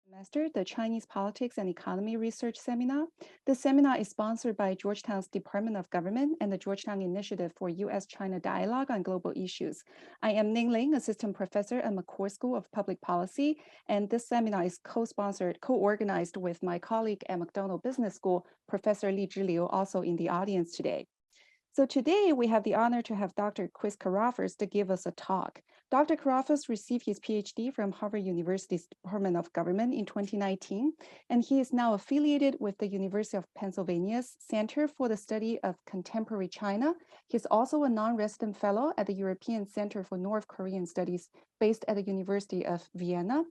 Semester, the Chinese Politics and Economy Research Seminar. The seminar is sponsored by Georgetown's Department of Government and the Georgetown Initiative for U.S.-China Dialogue on Global Issues. I am Ning Ling, Assistant Professor at McCourt School of Public Policy, and this seminar is co-sponsored, co-organized with my colleague at McDonald Business School, Professor Li Zhiliu, also in the audience today. So today we have the honor to have Dr. Chris Carafas to give us a talk. Dr. Carafas received his PhD from Harvard University's Department of Government in 2019, and he is now affiliated with the University of Pennsylvania's Center for the Study of Contemporary China. He's also a non-resident fellow at the European Center for North Korean Studies based at the University of Vienna.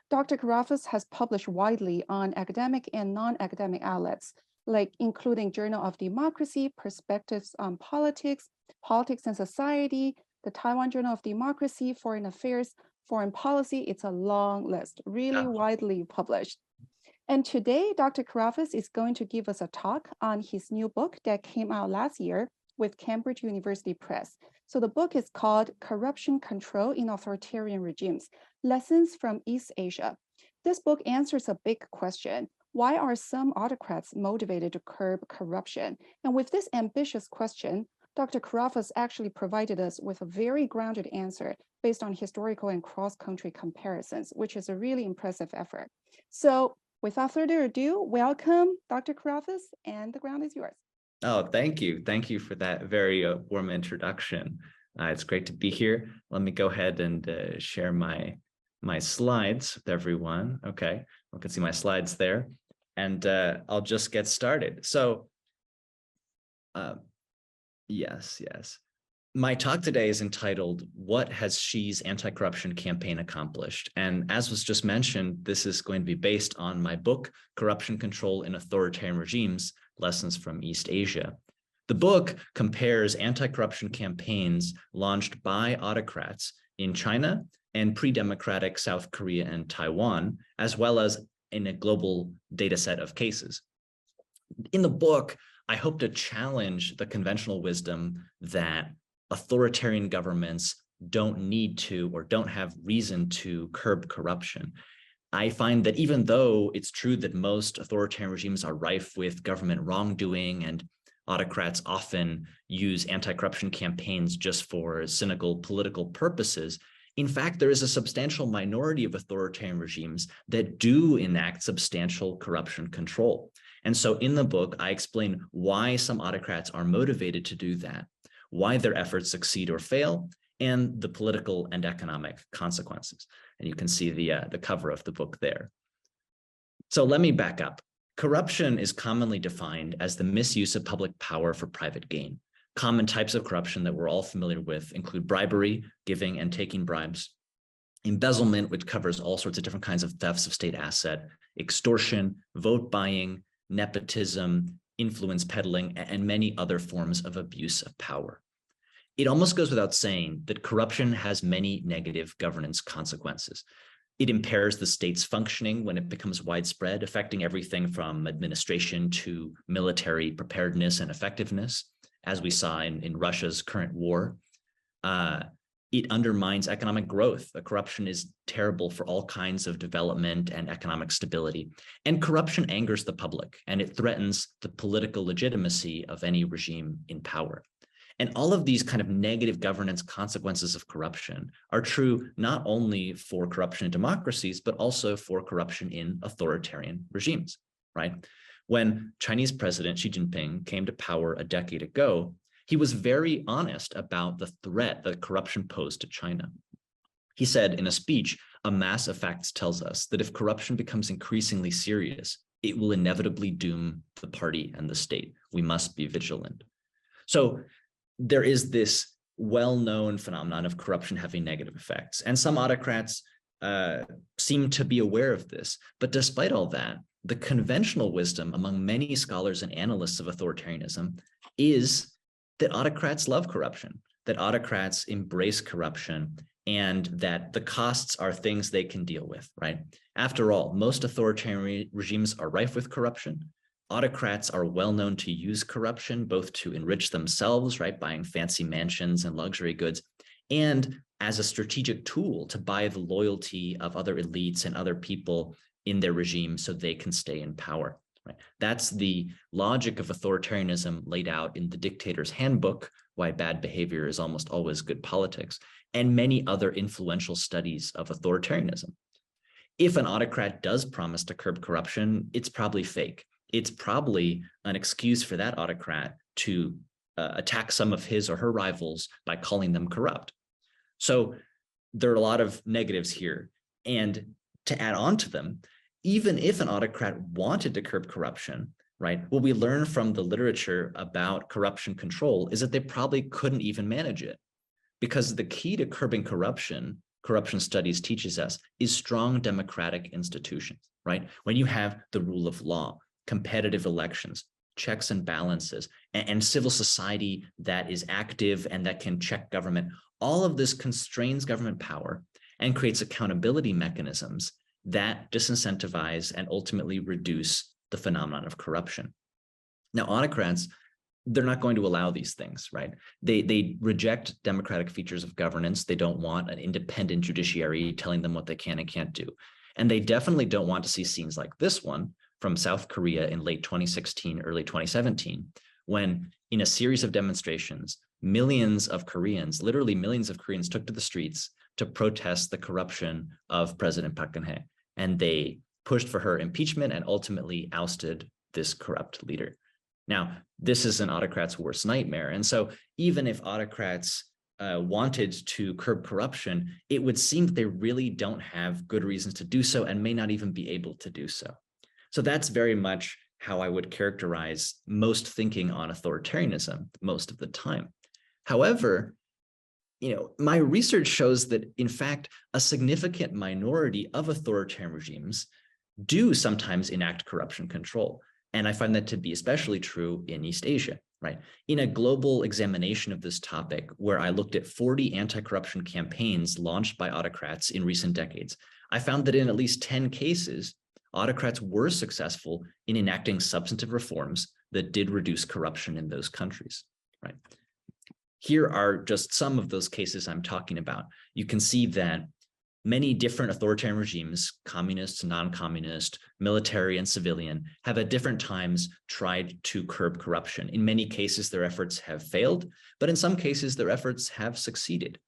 Dr. Carafas has published widely on academic and non-academic outlets, like including Journal of Democracy, Perspectives on Politics, Politics and Society, the Taiwan Journal of Democracy, Foreign Affairs, Foreign Policy. It's a long list, really widely published. And today, Dr. Carafas is going to give us a talk on his new book that came out last year with Cambridge University Press. So the book is called Corruption Control in Authoritarian Regimes, Lessons from East Asia. This book answers a big question. Why are some autocrats motivated to curb corruption? And with this ambitious question, Dr. Carafas actually provided us with a very grounded answer based on historical and cross-country comparisons, which is a really impressive effort. So without further ado, welcome, Dr. Carafas, and the ground is yours. Oh, thank you. Thank you for that very warm introduction. It's great to be here. Let me go ahead and share my slides with everyone. Okay, I can see my slides there. And I'll just get started. So, yes. My talk today is entitled, What Has Xi's Anti-Corruption Campaign Accomplished? And as was just mentioned, this is going to be based on my book, Corruption Control in Authoritarian Regimes, Lessons from East Asia. The book compares anti-corruption campaigns launched by autocrats in China and pre-democratic South Korea and Taiwan, as well as in a global data set of cases. In the book, I hope to challenge the conventional wisdom that authoritarian governments don't need to or don't have reason to curb corruption. I find that even though it's true that most authoritarian regimes are rife with government wrongdoing and autocrats often use anti-corruption campaigns just for cynical political purposes, in fact, there is a substantial minority of authoritarian regimes that do enact substantial corruption control. And so in the book, I explain why some autocrats are motivated to do that, why their efforts succeed or fail, and the political and economic consequences. And you can see the cover of the book there. So let me back up. Corruption is commonly defined as the misuse of public power for private gain. Common types of corruption that we're all familiar with include bribery, giving and taking bribes, embezzlement, which covers all sorts of different kinds of thefts of state asset, extortion, vote buying, nepotism, influence peddling, and many other forms of abuse of power. It almost goes without saying that corruption has many negative governance consequences. It impairs the state's functioning when it becomes widespread, affecting everything from administration to military preparedness and effectiveness, as we saw in Russia's current war. It undermines economic growth. The corruption is terrible for all kinds of development and economic stability. And corruption angers the public, and it threatens the political legitimacy of any regime in power. And all of these kind of negative governance consequences of corruption are true not only for corruption in democracies, but also for corruption in authoritarian regimes, right? When Chinese President Xi Jinping came to power a decade ago, he was very honest about the threat that corruption posed to China. He said in a speech, "A mass of facts tells us that if corruption becomes increasingly serious, it will inevitably doom the party and the state. We must be vigilant." So there is this well-known phenomenon of corruption having negative effects, and some autocrats seem to be aware of this. But despite all that, the conventional wisdom among many scholars and analysts of authoritarianism is that autocrats love corruption, that autocrats embrace corruption, and that the costs are things they can deal with, right? After all, most authoritarian regimes are rife with corruption. Autocrats are well known to use corruption, both to enrich themselves, right, buying fancy mansions and luxury goods, and as a strategic tool to buy the loyalty of other elites and other people in their regime so they can stay in power. Right? That's the logic of authoritarianism laid out in the Dictator's Handbook, Why Bad Behavior is Almost Always Good Politics, and many other influential studies of authoritarianism. If an autocrat does promise to curb corruption, it's probably fake. It's probably an excuse for that autocrat to attack some of his or her rivals by calling them corrupt. So there are a lot of negatives here. And to add on to them, even if an autocrat wanted to curb corruption, right, what we learn from the literature about corruption control is that they probably couldn't even manage it. Because the key to curbing corruption, corruption studies teaches us, is strong democratic institutions, right? When you have the rule of law, competitive elections, checks and balances, and civil society that is active and that can check government, all of this constrains government power and creates accountability mechanisms that disincentivize and ultimately reduce the phenomenon of corruption. Now, autocrats, they're not going to allow these things, right? They reject democratic features of governance. They don't want an independent judiciary telling them what they can and can't do. And they definitely don't want to see scenes like this one from South Korea in late 2016, early 2017, when in a series of demonstrations, millions of Koreans, literally millions of Koreans, took to the streets to protest the corruption of President Park Geun-hye. And they pushed for her impeachment and ultimately ousted this corrupt leader. Now, this is an autocrat's worst nightmare. And so even if autocrats wanted to curb corruption, it would seem that they really don't have good reasons to do so and may not even be able to do so. So that's very much how I would characterize most thinking on authoritarianism most of the time. However, my research shows that, in fact, a significant minority of authoritarian regimes do sometimes enact corruption control. And I find that to be especially true in East Asia, right? In a global examination of this topic, where I looked at 40 anti-corruption campaigns launched by autocrats in recent decades, I found that in at least 10 cases, autocrats were successful in enacting substantive reforms that did reduce corruption in those countries, right? Here are just some of those cases I'm talking about. You can see that many different authoritarian regimes, communist, non-communist, military, and civilian, have at different times tried to curb corruption. In many cases, their efforts have failed, but in some cases, their efforts have succeeded.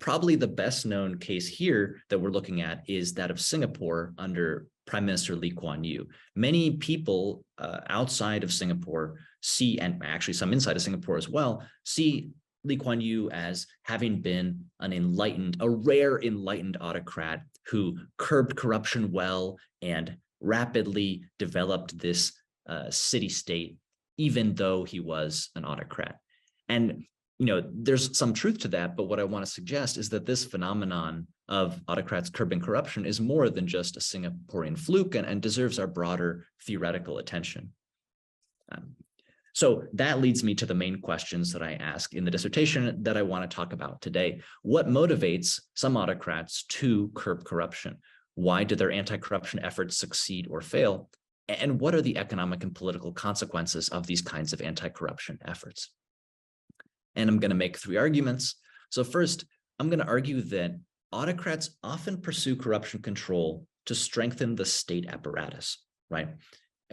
Probably the best known case here that we're looking at is that of Singapore under Prime Minister Lee Kuan Yew. Many people outside of Singapore see, and actually some inside of Singapore as well, see Lee Kuan Yew as having been a rare enlightened autocrat who curbed corruption well and rapidly developed this city-state, even though he was an autocrat. And there's some truth to that, but what I want to suggest is that this phenomenon of autocrats curbing corruption is more than just a Singaporean fluke and deserves our broader theoretical attention. So that leads me to the main questions that I ask in the dissertation that I want to talk about today. What motivates some autocrats to curb corruption? Why do their anti-corruption efforts succeed or fail? And what are the economic and political consequences of these kinds of anti-corruption efforts? And I'm going to make 3 arguments. So first, I'm going to argue that autocrats often pursue corruption control to strengthen the state apparatus, right?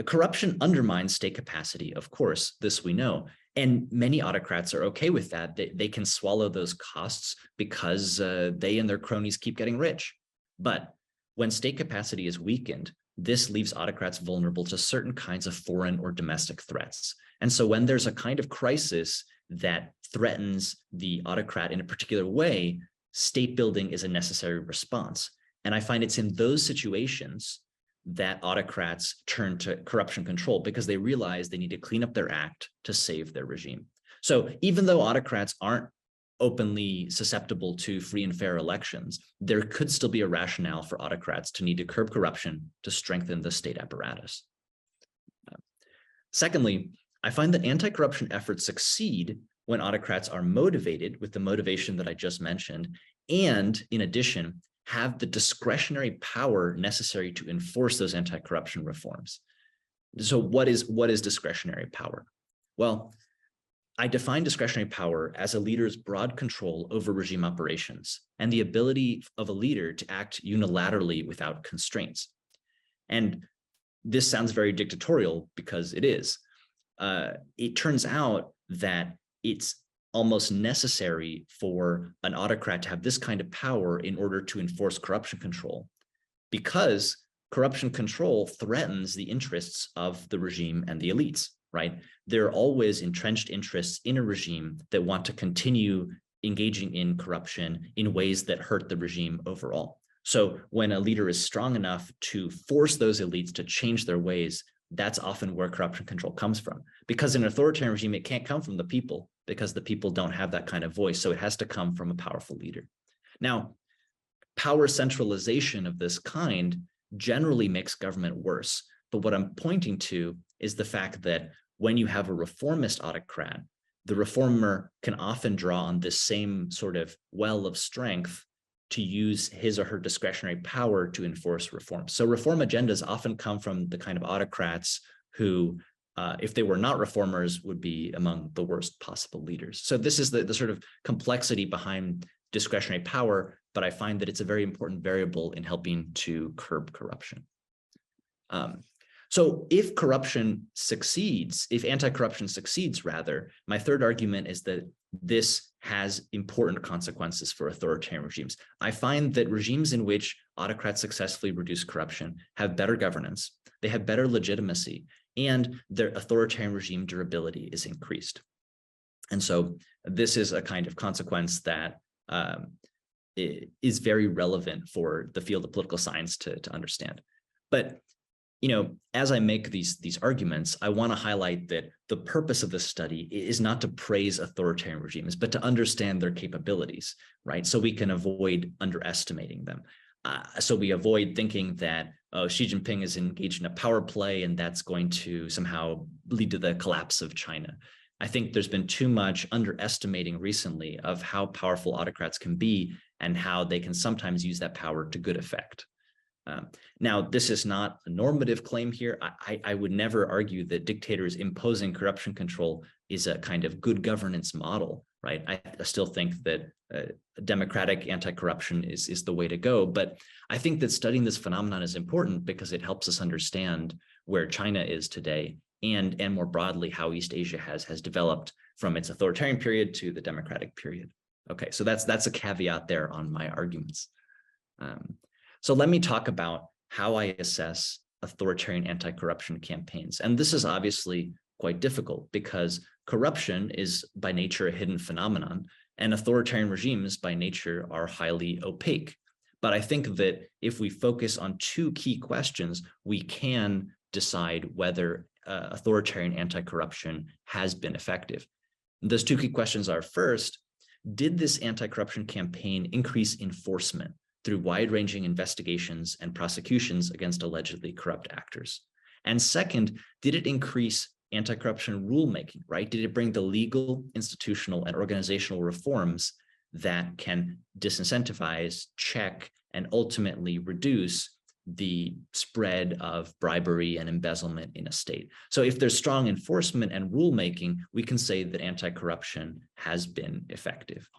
Corruption undermines state capacity, of course, this we know. And many autocrats are okay with that. They can swallow those costs because they and their cronies keep getting rich. But when state capacity is weakened, this leaves autocrats vulnerable to certain kinds of foreign or domestic threats. And so when there's a kind of crisis that threatens the autocrat in a particular way, state building is a necessary response. And I find it's in those situations that autocrats turn to corruption control because they realize they need to clean up their act to save their regime. So even though autocrats aren't openly susceptible to free and fair elections, there could still be a rationale for autocrats to need to curb corruption to strengthen the state apparatus. Secondly, I find that anti-corruption efforts succeed when autocrats are motivated with the motivation that I just mentioned, and in addition, have the discretionary power necessary to enforce those anti-corruption reforms. So what is discretionary power? Well, I define discretionary power as a leader's broad control over regime operations and the ability of a leader to act unilaterally without constraints. And this sounds very dictatorial because it is. It turns out that it's almost necessary for an autocrat to have this kind of power in order to enforce corruption control, because corruption control threatens the interests of the regime and the elites, right? There are always entrenched interests in a regime that want to continue engaging in corruption in ways that hurt the regime overall. So when a leader is strong enough to force those elites to change their ways, that's often where corruption control comes from. Because in an authoritarian regime, it can't come from the people because the people don't have that kind of voice. So it has to come from a powerful leader. Now, power centralization of this kind generally makes government worse. But what I'm pointing to is the fact that when you have a reformist autocrat, the reformer can often draw on this same sort of well of strength to use his or her discretionary power to enforce reform. So reform agendas often come from the kind of autocrats who, if they were not reformers, would be among the worst possible leaders. So this is the sort of complexity behind discretionary power, but I find that it's a very important variable in helping to curb corruption. So if corruption succeeds, if anti-corruption succeeds rather, my third argument is that this has important consequences for authoritarian regimes. I find that regimes in which autocrats successfully reduce corruption have better governance, they have better legitimacy, and their authoritarian regime durability is increased. And so this is a kind of consequence that is very relevant for the field of political science to understand. But as I make these arguments, I want to highlight that the purpose of this study is not to praise authoritarian regimes, but to understand their capabilities, right? So we can avoid underestimating them. So we avoid thinking that Xi Jinping is engaged in a power play and that's going to somehow lead to the collapse of China. I think there's been too much underestimating recently of how powerful autocrats can be and how they can sometimes use that power to good effect. Now, this is not a normative claim here. I would never argue that dictators imposing corruption control is a kind of good governance model, right? I still think that democratic anti-corruption is the way to go. But I think that studying this phenomenon is important because it helps us understand where China is today and more broadly how East Asia has developed from its authoritarian period to the democratic period. Okay, so that's a caveat there on my arguments. So let me talk about how I assess authoritarian anti-corruption campaigns. And this is obviously quite difficult because corruption is by nature a hidden phenomenon, and authoritarian regimes by nature are highly opaque. But I think that if we focus on two key questions, we can decide whether authoritarian anti-corruption has been effective. Those two key questions are, first, did this anti-corruption campaign increase enforcement through wide-ranging investigations and prosecutions against allegedly corrupt actors? And second, did it increase anti-corruption rulemaking, right? Did it bring the legal, institutional, and organizational reforms that can disincentivize, check, and ultimately reduce the spread of bribery and embezzlement in a state? So if there's strong enforcement and rulemaking, we can say that anti-corruption has been effective.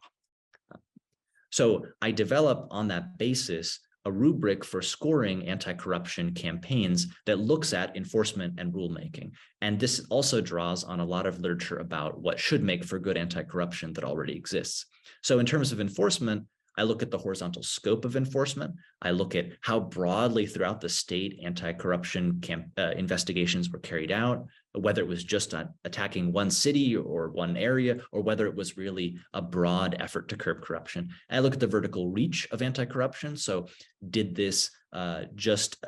So I develop on that basis a rubric for scoring anti-corruption campaigns that looks at enforcement and rulemaking. And this also draws on a lot of literature about what should make for good anti-corruption that already exists. So in terms of enforcement, I look at the horizontal scope of enforcement. I look at how broadly throughout the state anti-corruption investigations were carried out, whether it was just attacking one city or one area, or whether it was really a broad effort to curb corruption. And I look at the vertical reach of anti-corruption. So did this just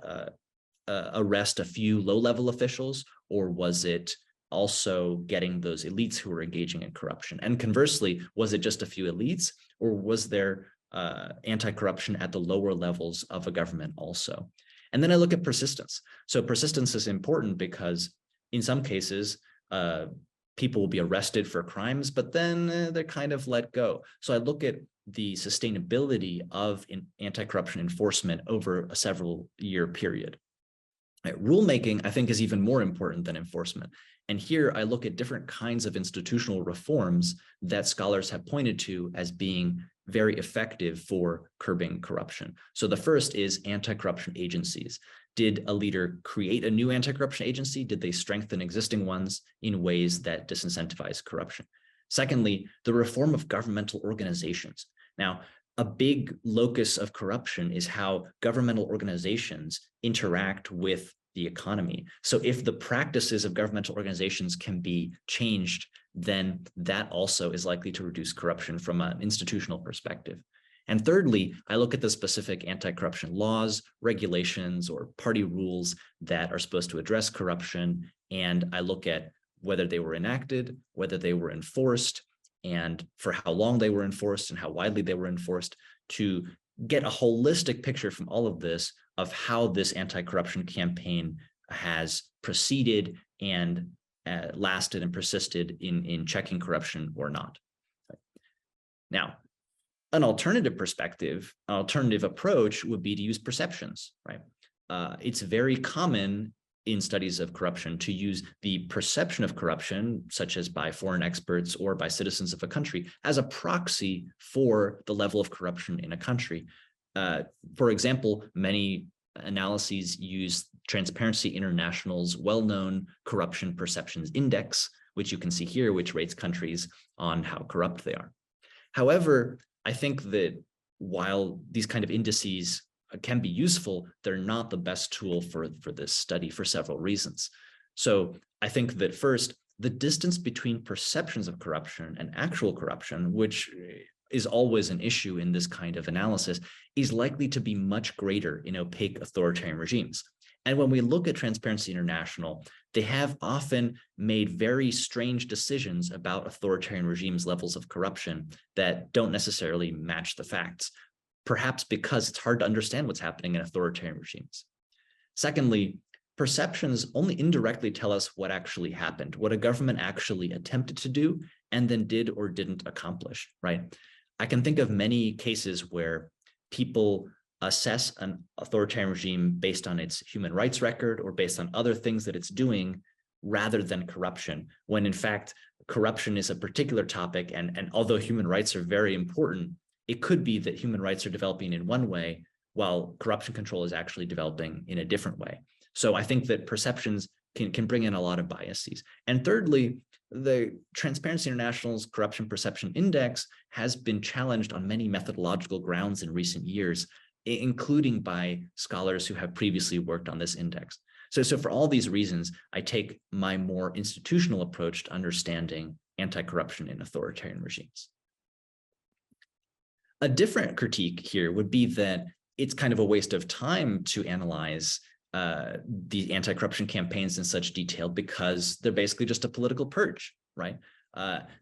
arrest a few low-level officials, or was it also getting those elites who were engaging in corruption? And conversely, was it just a few elites, or was there anti-corruption at the lower levels of a government also? And then I look at persistence. So persistence is important because in some cases, people will be arrested for crimes, but then they're kind of let go. So I look at the sustainability of anti-corruption enforcement over a several-year period. Rulemaking, I think, is even more important than enforcement. And here I look at different kinds of institutional reforms that scholars have pointed to as being very effective for curbing corruption. So the first is anti-corruption agencies. Did a leader create a new anti-corruption agency? Did they strengthen existing ones in ways that disincentivize corruption? Secondly, the reform of governmental organizations. Now, a big locus of corruption is how governmental organizations interact with the economy. So if the practices of governmental organizations can be changed, then that also is likely to reduce corruption from an institutional perspective. And thirdly, I look at the specific anti-corruption laws, regulations, or party rules that are supposed to address corruption. And I look at whether they were enacted, whether they were enforced, and for how long they were enforced and how widely they were enforced, to get a holistic picture from all of this of how this anti-corruption campaign has proceeded and lasted and persisted in checking corruption or not. Now, an alternative perspective, an alternative approach would be to use perceptions, right? It's very common in studies of corruption to use the perception of corruption, such as by foreign experts or by citizens of a country, as a proxy for the level of corruption in a country. For example, many analyses use Transparency International's well-known Corruption Perceptions Index, which you can see here, which rates countries on how corrupt they are. However, I think that while these kind of indices can be useful, they're not the best tool for this study for several reasons. So I think that first, the distance between perceptions of corruption and actual corruption, which is always an issue in this kind of analysis, is likely to be much greater in opaque authoritarian regimes. And when we look at Transparency International, they have often made very strange decisions about authoritarian regimes' levels of corruption that don't necessarily match the facts, perhaps because it's hard to understand what's happening in authoritarian regimes. Secondly, perceptions only indirectly tell us what actually happened, what a government actually attempted to do and then did or didn't accomplish, right? I can think of many cases where people assess an authoritarian regime based on its human rights record or based on other things that it's doing rather than corruption, when in fact, corruption is a particular topic. And although human rights are very important, it could be that human rights are developing in one way while corruption control is actually developing in a different way. So I think that perceptions can bring in a lot of biases. And thirdly, the Transparency International's Corruption Perception Index has been challenged on many methodological grounds in recent years, including by scholars who have previously worked on this index. So for all these reasons, I take my more institutional approach to understanding anti-corruption in authoritarian regimes. A different critique here would be that it's kind of a waste of time to analyze the anti-corruption campaigns in such detail because they're basically just a political purge, right?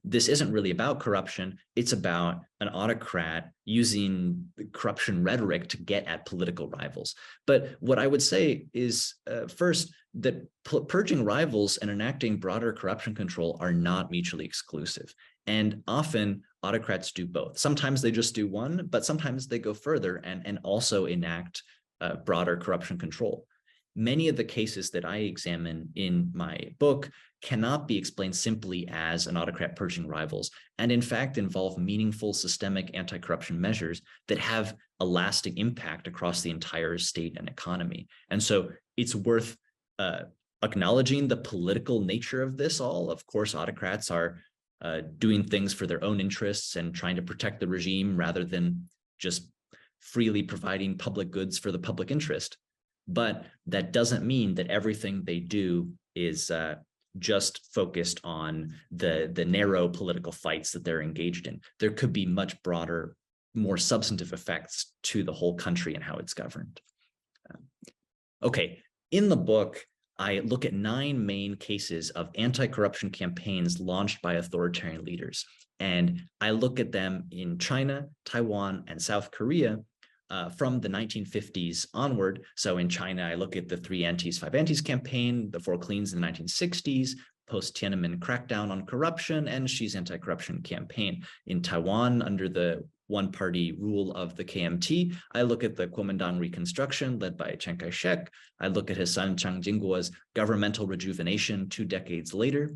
This isn't really about corruption. It's about an autocrat using corruption rhetoric to get at political rivals. But what I would say is, first, that purging rivals and enacting broader corruption control are not mutually exclusive. And often autocrats do both. Sometimes they just do one, but sometimes they go further and also enact broader corruption control. Many of the cases that I examine in my book cannot be explained simply as an autocrat purging rivals, and in fact involve meaningful systemic anti-corruption measures that have a lasting impact across the entire state and economy. And so it's worth acknowledging the political nature of this all. Of course, autocrats are doing things for their own interests and trying to protect the regime rather than just freely providing public goods for the public interest. But that doesn't mean that everything they do is just focused on the narrow political fights that they're engaged in. There could be much broader, more substantive effects to the whole country and how it's governed. Okay, in the book, I look at 9 main cases of anti-corruption campaigns launched by authoritarian leaders. And I look at them in China, Taiwan, and South Korea from the 1950s onward. So in China, I look at the 3 Antis, 5 Antis campaign, the 4 Cleans in the 1960s, post-Tiananmen crackdown on corruption, and Xi's anti-corruption campaign. In Taiwan, under the one-party rule of the KMT, I look at the Kuomintang reconstruction led by Chiang Kai-shek. I look at his son Chiang Jing-kuo's governmental rejuvenation 2 decades later.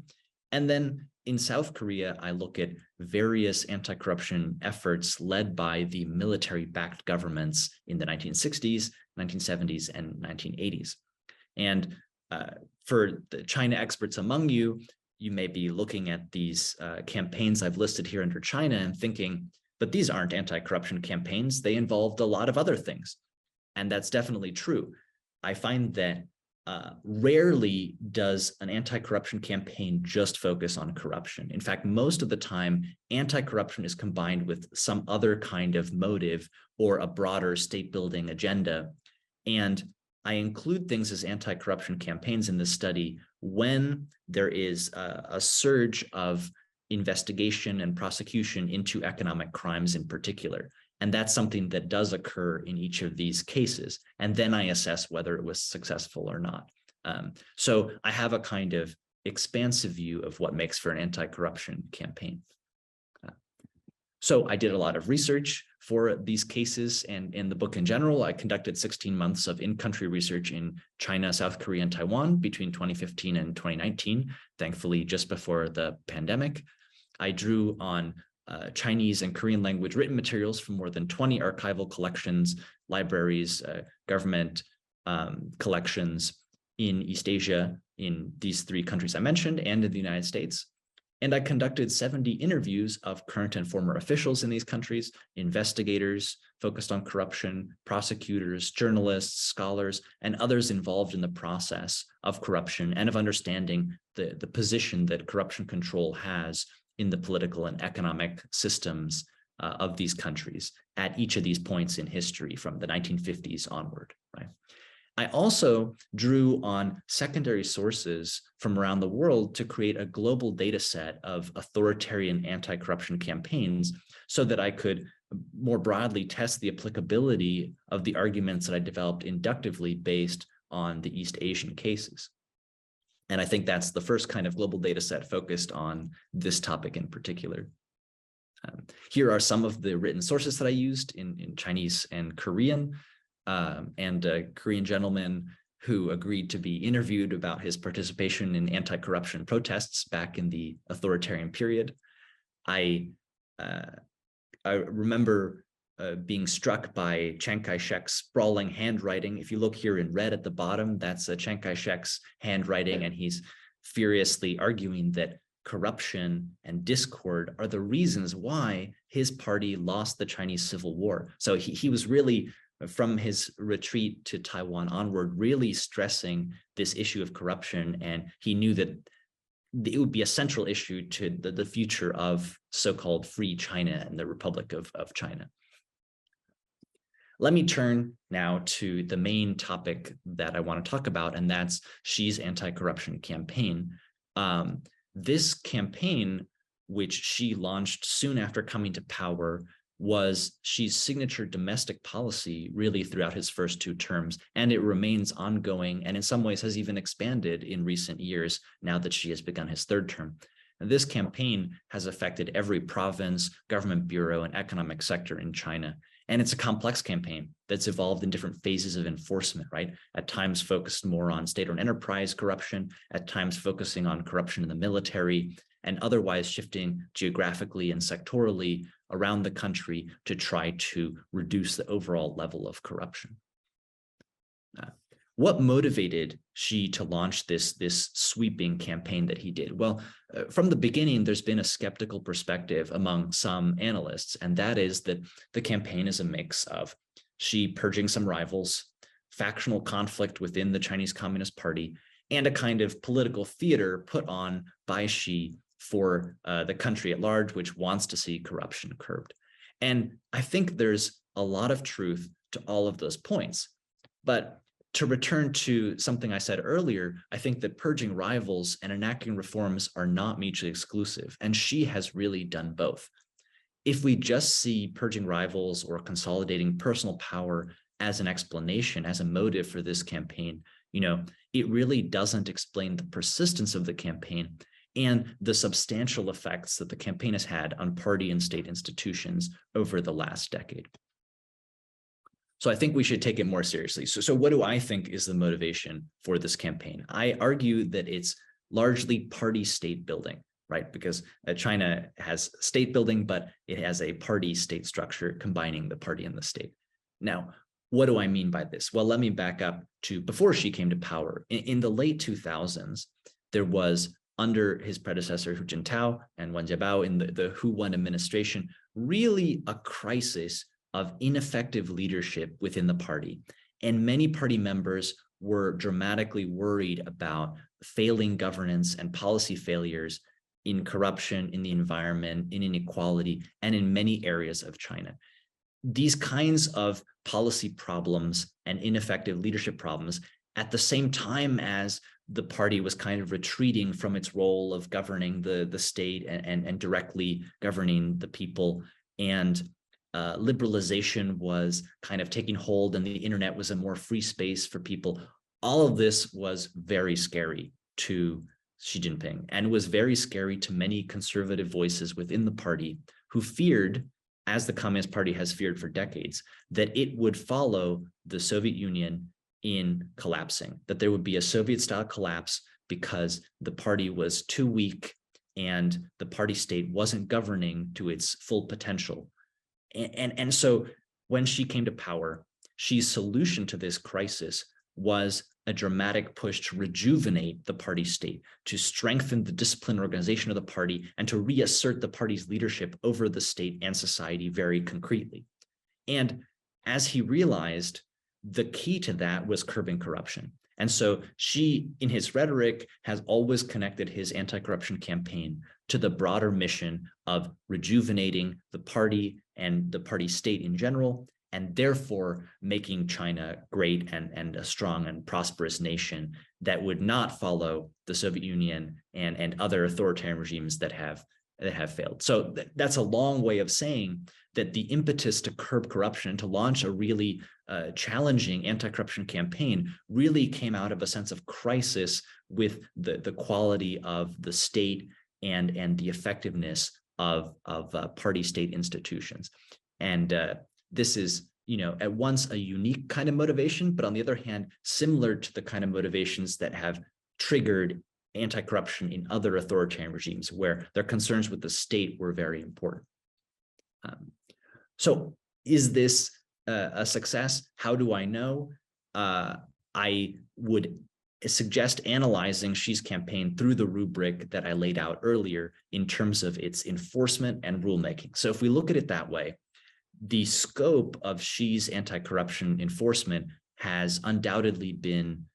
And then in South Korea, I look at various anti-corruption efforts led by the military-backed governments in the 1960s, 1970s, and 1980s. And for the China experts among you, you may be looking at these campaigns I've listed here under China and thinking, but these aren't anti-corruption campaigns. They involved a lot of other things. And that's definitely true. I find that rarely does an anti-corruption campaign just focus on corruption. In fact, most of the time, anti-corruption is combined with some other kind of motive or a broader state-building agenda. And I include things as anti-corruption campaigns in this study when there is a surge of investigation and prosecution into economic crimes in particular. And that's something that does occur in each of these cases. And then I assess whether it was successful or not. So I have a kind of expansive view of what makes for an anti-corruption campaign. So I did a lot of research for these cases, and in the book in general, I conducted 16 months of in-country research in China, South Korea, and Taiwan between 2015 and 2019, thankfully just before the pandemic. I drew on Chinese and Korean language written materials from more than 20 archival collections, libraries, government collections in East Asia, in these 3 countries I mentioned, and in the United States. And I conducted 70 interviews of current and former officials in these countries, investigators focused on corruption, prosecutors, journalists, scholars, and others involved in the process of corruption and of understanding the position that corruption control has in the political and economic systems of these countries at each of these points in history from the 1950s onward, right? I also drew on secondary sources from around the world to create a global data set of authoritarian anti-corruption campaigns so that I could more broadly test the applicability of the arguments that I developed inductively based on the East Asian cases. And I think that's the first kind of global data set focused on this topic in particular. Here are some of the written sources that I used in Chinese and Korean, and a Korean gentleman who agreed to be interviewed about his participation in anti-corruption protests back in the authoritarian period. I remember being struck by Chiang Kai-shek's sprawling handwriting. If you look here in red at the bottom, that's Chiang Kai-shek's handwriting, and he's furiously arguing that corruption and discord are the reasons why his party lost the Chinese Civil War. So he was really, from his retreat to Taiwan onward, really stressing this issue of corruption, and he knew that it would be a central issue to the future of so-called free China and the Republic of China. Let me turn now to the main topic that I want to talk about, and that's Xi's anti-corruption campaign. This campaign, which Xi launched soon after coming to power, was Xi's signature domestic policy really throughout his first 2 terms, and it remains ongoing and in some ways has even expanded in recent years now that Xi has begun his 3rd term. And this campaign has affected every province, government bureau, and economic sector in China. And it's a complex campaign that's evolved in different phases of enforcement, right? At times focused more on state-owned enterprise corruption, at times focusing on corruption in the military, and otherwise shifting geographically and sectorally around the country to try to reduce the overall level of corruption. What motivated Xi to launch this sweeping campaign that he did? Well, from the beginning, there's been a skeptical perspective among some analysts, and that is that the campaign is a mix of Xi purging some rivals, factional conflict within the Chinese Communist Party, and a kind of political theater put on by Xi for the country at large, which wants to see corruption curbed. And I think there's a lot of truth to all of those points. But to return to something I said earlier, I think that purging rivals and enacting reforms are not mutually exclusive, and Xi has really done both. If we just see purging rivals or consolidating personal power as an explanation, as a motive for this campaign, it really doesn't explain the persistence of the campaign and the substantial effects that the campaign has had on party and state institutions over the last decade. So I think we should take it more seriously. So what do I think is the motivation for this campaign? I argue that it's largely party state building, right? Because China has state building, but it has a party state structure combining the party and the state. Now, what do I mean by this? Well, let me back up to before she came to power. In the late 2000s, there was, under his predecessor Hu Jintao and Wen Jiabao in the Hu Wen administration, really a crisis of ineffective leadership within the party. And many party members were dramatically worried about failing governance and policy failures in corruption, in the environment, in inequality, and in many areas of China. These kinds of policy problems and ineffective leadership problems, at the same time as the party was kind of retreating from its role of governing the state and directly governing the people, and liberalization was kind of taking hold and the internet was a more free space for people. All of this was very scary to Xi Jinping, and was very scary to many conservative voices within the party who feared, as the Communist Party has feared for decades, that it would follow the Soviet Union in collapsing, that there would be a Soviet-style collapse because the party was too weak and the party state wasn't governing to its full potential. And so when she came to power, Xi's solution to this crisis was a dramatic push to rejuvenate the party state, to strengthen the discipline and organization of the party, and to reassert the party's leadership over the state and society very concretely. And as he realized, the key to that was curbing corruption. And so Xi, in his rhetoric, has always connected his anti-corruption campaign to the broader mission of rejuvenating the party and the party state in general, and therefore making China great and a strong and prosperous nation that would not follow the Soviet Union and other authoritarian regimes that have failed. So that's a long way of saying that the impetus to curb corruption, to launch a really challenging anti-corruption campaign, really came out of a sense of crisis with the quality of the state and the effectiveness of party state institutions. And this is, at once a unique kind of motivation, but on the other hand, similar to the kind of motivations that have triggered anti-corruption in other authoritarian regimes, where their concerns with the state were very important. So is this a success? How do I know? I would suggest analyzing Xi's campaign through the rubric that I laid out earlier in terms of its enforcement and rulemaking. So if we look at it that way, the scope of Xi's anti-corruption enforcement has undoubtedly been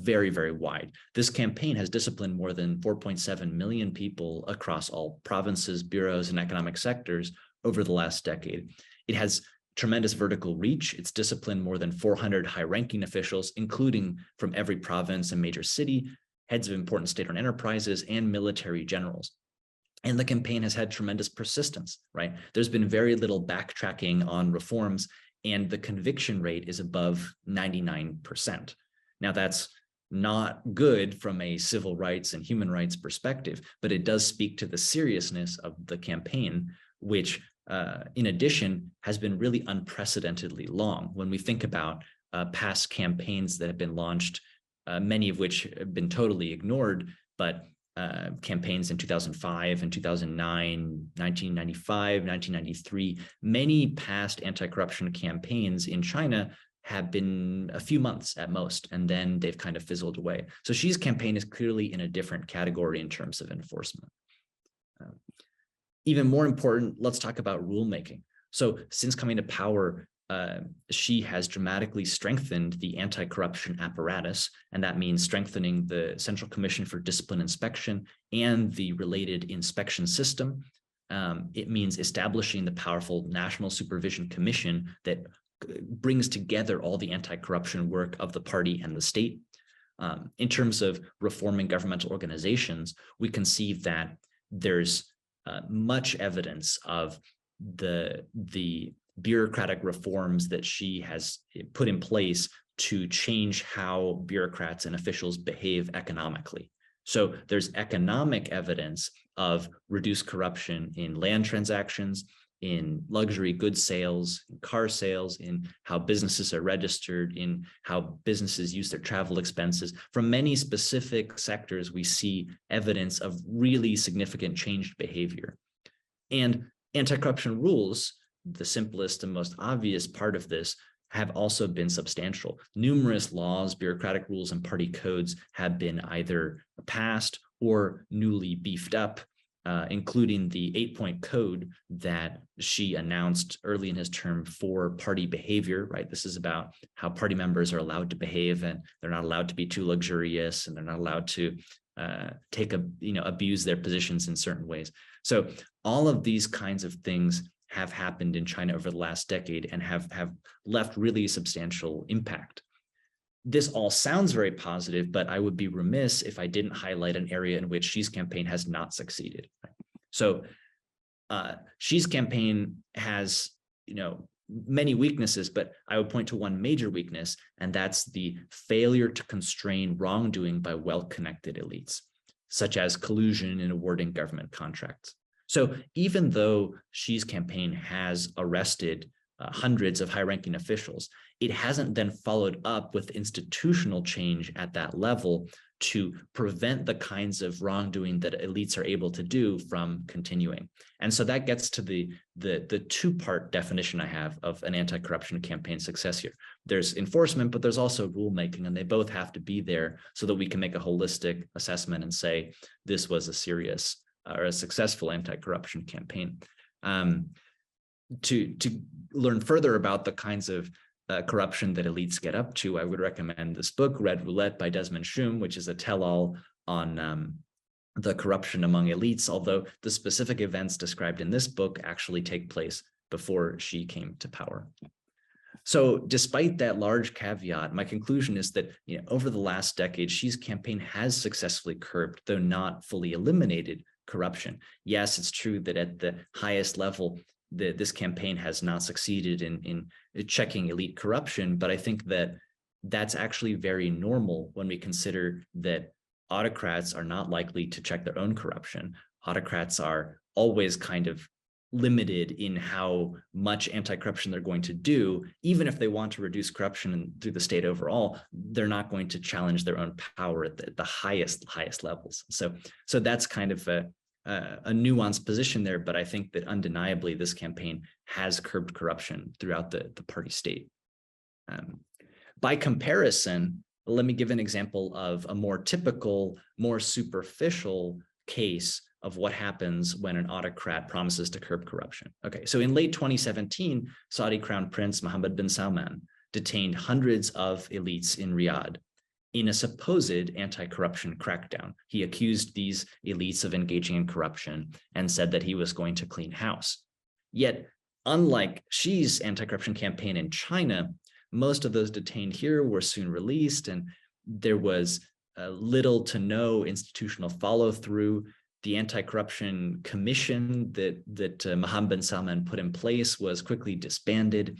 very, very wide. This campaign has disciplined more than 4.7 million people across all provinces, bureaus, and economic sectors over the last decade. It has tremendous vertical reach. It's disciplined more than 400 high-ranking officials, including from every province and major city, heads of important state-owned enterprises, and military generals. And the campaign has had tremendous persistence, right? There's been very little backtracking on reforms, and the conviction rate is above 99%. Now, that's not good from a civil rights and human rights perspective, but it does speak to the seriousness of the campaign, which, in addition, has been really unprecedentedly long. When we think about past campaigns that have been launched, many of which have been totally ignored, but campaigns in 2005 and 2009, 1995, 1993, many past anti-corruption campaigns in China have been a few months at most, and then they've kind of fizzled away. So Xi's campaign is clearly in a different category in terms of enforcement. Even more important, let's talk about rulemaking. So since coming to power, Xi has dramatically strengthened the anti-corruption apparatus, and that means strengthening the Central Commission for Discipline Inspection and the related inspection system. It means establishing the powerful National Supervision Commission that brings together all the anti-corruption work of the party and the state. In terms of reforming governmental organizations, we can see that there's much evidence of the bureaucratic reforms that Xi has put in place to change how bureaucrats and officials behave economically. So there's economic evidence of reduced corruption in land transactions, in luxury goods sales, in car sales, in how businesses are registered, in how businesses use their travel expenses. From many specific sectors, we see evidence of really significant changed behavior. And anti-corruption rules, the simplest and most obvious part of this, have also been substantial. Numerous laws, bureaucratic rules, and party codes have been either passed or newly beefed up, including the 8-point code that Xi announced early in his term for party behavior, right? This is about how party members are allowed to behave, and they're not allowed to be too luxurious, and they're not allowed to abuse their positions in certain ways. So all of these kinds of things have happened in China over the last decade and have left really substantial impact. This all sounds very positive, but I would be remiss if I didn't highlight an area in which Xi's campaign has not succeeded. So Xi's campaign has, many weaknesses, but I would point to one major weakness, and that's the failure to constrain wrongdoing by well-connected elites, such as collusion in awarding government contracts. So even though Xi's campaign has arrested hundreds of high-ranking officials, it hasn't then followed up with institutional change at that level to prevent the kinds of wrongdoing that elites are able to do from continuing. And so that gets to the two-part definition I have of an anti-corruption campaign success here. There's enforcement, but there's also rulemaking, and they both have to be there so that we can make a holistic assessment and say this was a serious or a successful anti-corruption campaign. To learn further about the kinds of corruption that elites get up to, I would recommend this book, Red Roulette by Desmond Shum, which is a tell-all on the corruption among elites, although the specific events described in this book actually take place before Xi came to power. So despite that large caveat, my conclusion is that over the last decade, Xi's campaign has successfully curbed, though not fully eliminated, corruption. Yes, it's true that at the highest level, this campaign has not succeeded in checking elite corruption, but I think that that's actually very normal when we consider that autocrats are not likely to check their own corruption. Autocrats are always kind of limited in how much anti-corruption they're going to do. Even if they want to reduce corruption through the state overall, they're not going to challenge their own power at the highest levels. So that's kind of a nuanced position there, but I think that undeniably this campaign has curbed corruption throughout the party state. By comparison, let me give an example of a more typical, more superficial case of what happens when an autocrat promises to curb corruption. Okay, so in late 2017, Saudi Crown Prince Mohammed bin Salman detained hundreds of elites in Riyadh in a supposed anti-corruption crackdown. He accused these elites of engaging in corruption and said that he was going to clean house. Yet, unlike Xi's anti-corruption campaign in China, most of those detained here were soon released, and there was little to no institutional follow-through. The anti-corruption commission that Mohammed bin Salman put in place was quickly disbanded,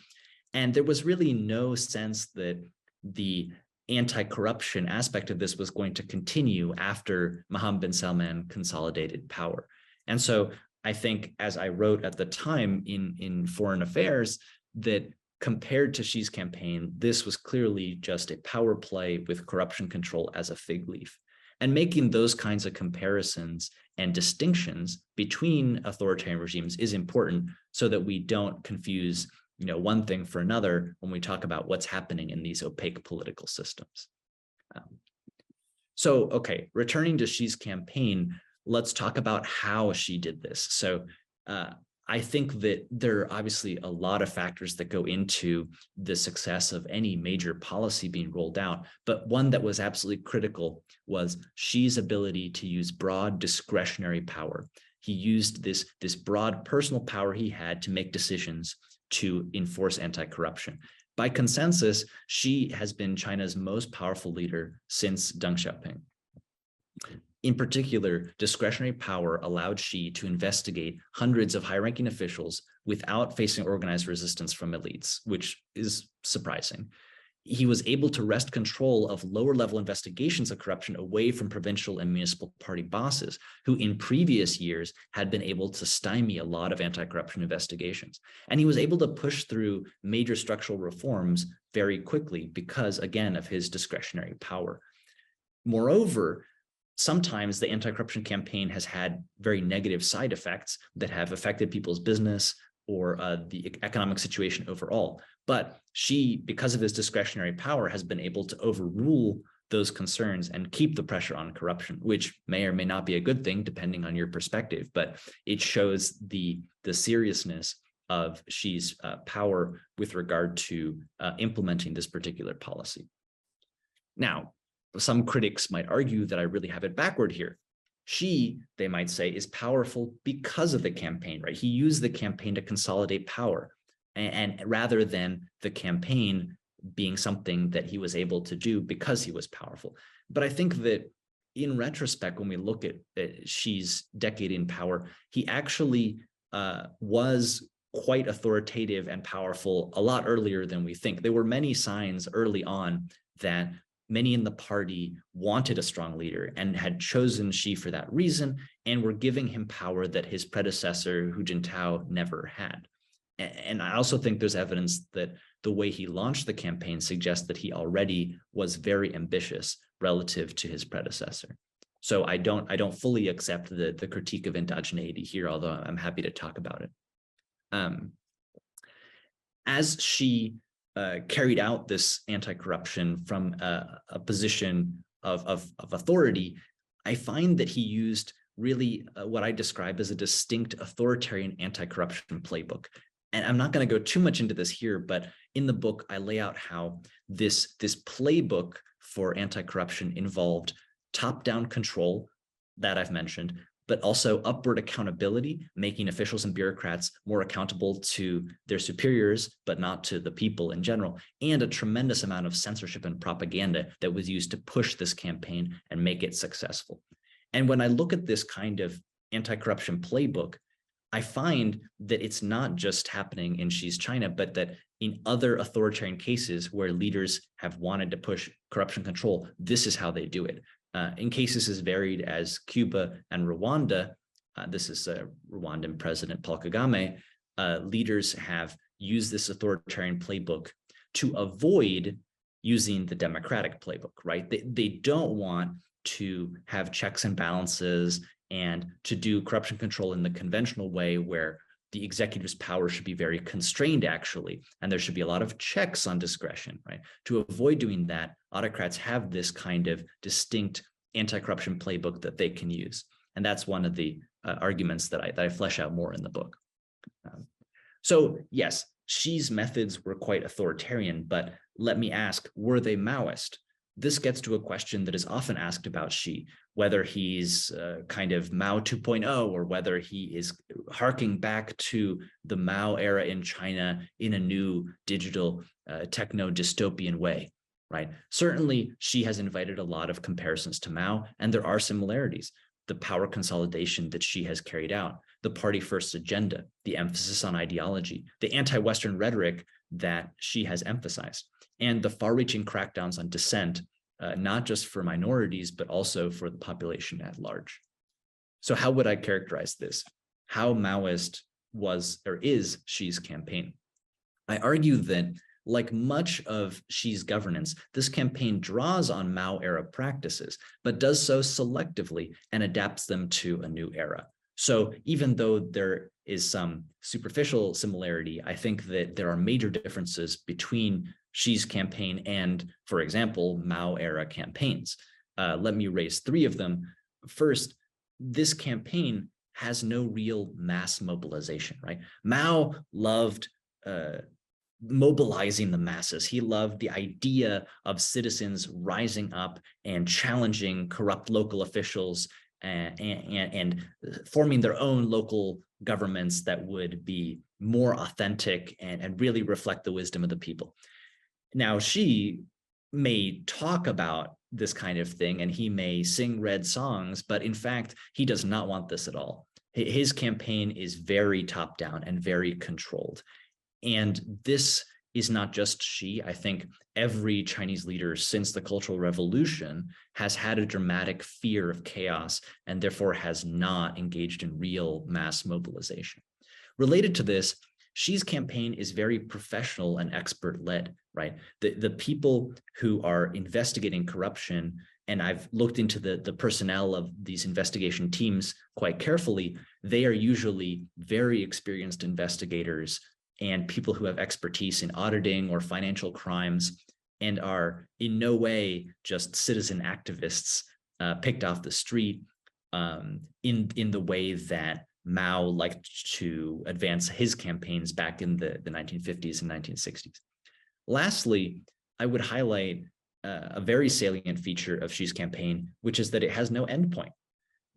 and there was really no sense that the anti-corruption aspect of this was going to continue after Mohammed bin Salman consolidated power. And so I think, as I wrote at the time in Foreign Affairs, that compared to Xi's campaign, this was clearly just a power play with corruption control as a fig leaf. And making those kinds of comparisons and distinctions between authoritarian regimes is important so that we don't confuse one thing for another when we talk about what's happening in these opaque political systems. Okay, returning to Xi's campaign, let's talk about how Xi did this. So I think that there are obviously a lot of factors that go into the success of any major policy being rolled out, but one that was absolutely critical was Xi's ability to use broad discretionary power. He used this broad personal power he had to make decisions to enforce anti-corruption. By consensus, Xi has been China's most powerful leader since Deng Xiaoping. In particular, discretionary power allowed Xi to investigate hundreds of high-ranking officials without facing organized resistance from elites, which is surprising. he was able to wrest control of lower level investigations of corruption away from provincial and municipal party bosses, who in previous years had been able to stymie a lot of anti-corruption investigations. And he was able to push through major structural reforms very quickly because, again, of his discretionary power. Moreover, sometimes the anti-corruption campaign has had very negative side effects that have affected people's business or the economic situation overall. But she, because of his discretionary power, has been able to overrule those concerns and keep the pressure on corruption, which may or may not be a good thing, depending on your perspective. But it shows the seriousness of Xi's power with regard to implementing this particular policy. Now, some critics might argue that I really have it backward here. Xi, they might say, is powerful because of the campaign, right? He used the campaign to consolidate power, and rather than the campaign being something that he was able to do because he was powerful. But I think that in retrospect, when we look at Xi's decade in power, he actually was quite authoritative and powerful a lot earlier than we think. There were many signs early on that many in the party wanted a strong leader and had chosen Xi for that reason, and were giving him power that his predecessor, Hu Jintao, never had. And I also think there's evidence that the way he launched the campaign suggests that he already was very ambitious relative to his predecessor. So I don't fully accept the critique of endogeneity here, although I'm happy to talk about it. As Xi carried out this anti-corruption from a position of authority, I find that he used really what I describe as a distinct authoritarian anti-corruption playbook. And I'm not going to go too much into this here, but in the book, I lay out how this playbook for anti-corruption involved top-down control that I've mentioned, but also upward accountability, making officials and bureaucrats more accountable to their superiors, but not to the people in general, and a tremendous amount of censorship and propaganda that was used to push this campaign and make it successful. And when I look at this kind of anti-corruption playbook, I find that it's not just happening in Xi's China, but that in other authoritarian cases where leaders have wanted to push corruption control, this is how they do it. In cases as varied as Cuba and Rwanda, this is Rwandan President Paul Kagame, leaders have used this authoritarian playbook to avoid using the democratic playbook, right? They don't want to have checks and balances and to do corruption control in the conventional way where the executive's power should be very constrained, actually, and there should be a lot of checks on discretion, right? To avoid doing that, autocrats have this kind of distinct anti-corruption playbook that they can use. And that's one of the arguments that I flesh out more in the book. So yes, Xi's methods were quite authoritarian, but let me ask, were they Maoist? This gets to a question that is often asked about Xi, whether he's kind of Mao 2.0 or whether he is harking back to the Mao era in China in a new digital techno-dystopian way, right? Certainly, Xi has invited a lot of comparisons to Mao, and there are similarities. The power consolidation that Xi has carried out, the party-first agenda, the emphasis on ideology, the anti-Western rhetoric that Xi has emphasized, and the far-reaching crackdowns on dissent, not just for minorities, but also for the population at large. So how would I characterize this? How Maoist was or is Xi's campaign? I argue that, like much of Xi's governance, this campaign draws on Mao-era practices, but does so selectively and adapts them to a new era. So even though there is some superficial similarity, I think that there are major differences between Xi's campaign and, for example, Mao-era campaigns. Let me raise three of them. First, this campaign has no real mass mobilization, right? Mao loved mobilizing the masses. He loved the idea of citizens rising up and challenging corrupt local officials and forming their own local governments that would be more authentic and really reflect the wisdom of the people. Now, Xi may talk about this kind of thing and he may sing red songs, but in fact, he does not want this at all. His campaign is very top-down and very controlled. And this is not just Xi. I think every Chinese leader since the Cultural Revolution has had a dramatic fear of chaos and therefore has not engaged in real mass mobilization. Related to this, Xi's campaign is very professional and expert-led, right? The people who are investigating corruption, and I've looked into the personnel of these investigation teams quite carefully, they are usually very experienced investigators and people who have expertise in auditing or financial crimes and are in no way just citizen activists picked off the street in the way that Mao liked to advance his campaigns back in the 1950s and 1960s. Lastly, I would highlight a very salient feature of Xi's campaign, which is that it has no endpoint.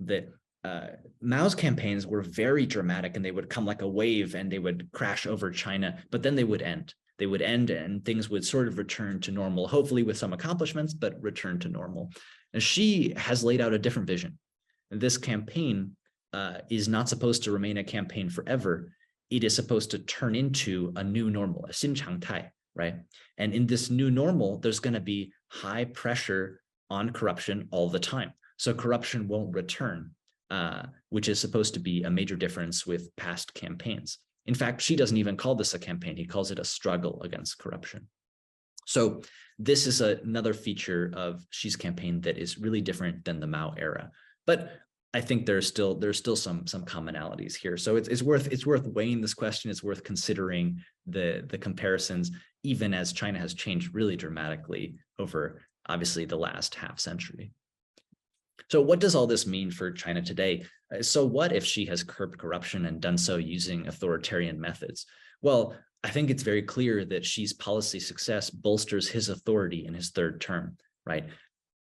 That Mao's campaigns were very dramatic and they would come like a wave and they would crash over China, but then they would end. They would end and things would sort of return to normal, hopefully with some accomplishments, but return to normal. And Xi has laid out a different vision. This campaign is not supposed to remain a campaign forever. It is supposed to turn into a new normal, a 新常态, right? And in this new normal, there's going to be high pressure on corruption all the time. So corruption won't return, which is supposed to be a major difference with past campaigns. In fact, Xi doesn't even call this a campaign. He calls it a struggle against corruption. So this is another feature of Xi's campaign that is really different than the Mao era. But I think there's still some commonalities here. So it's worth weighing this question. It's worth considering the comparisons, even as China has changed really dramatically over obviously the last half century. So what does all this mean for China today? So what if Xi has curbed corruption and done so using authoritarian methods? Well, I think it's very clear that Xi's policy success bolsters his authority in his third term, right?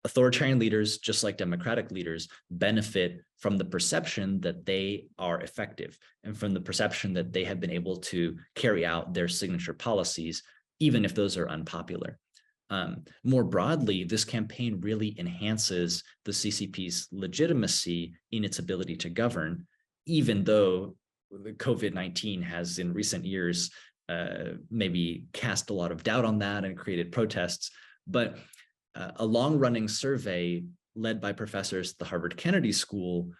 Authoritarian leaders, just like democratic leaders, benefit from the perception that they are effective and from the perception that they have been able to carry out their signature policies, even if those are unpopular. More broadly, this campaign really enhances the CCP's legitimacy in its ability to govern, even though the COVID-19 has in recent years maybe cast a lot of doubt on that and created protests. But a long-running survey led by professors at the Harvard Kennedy School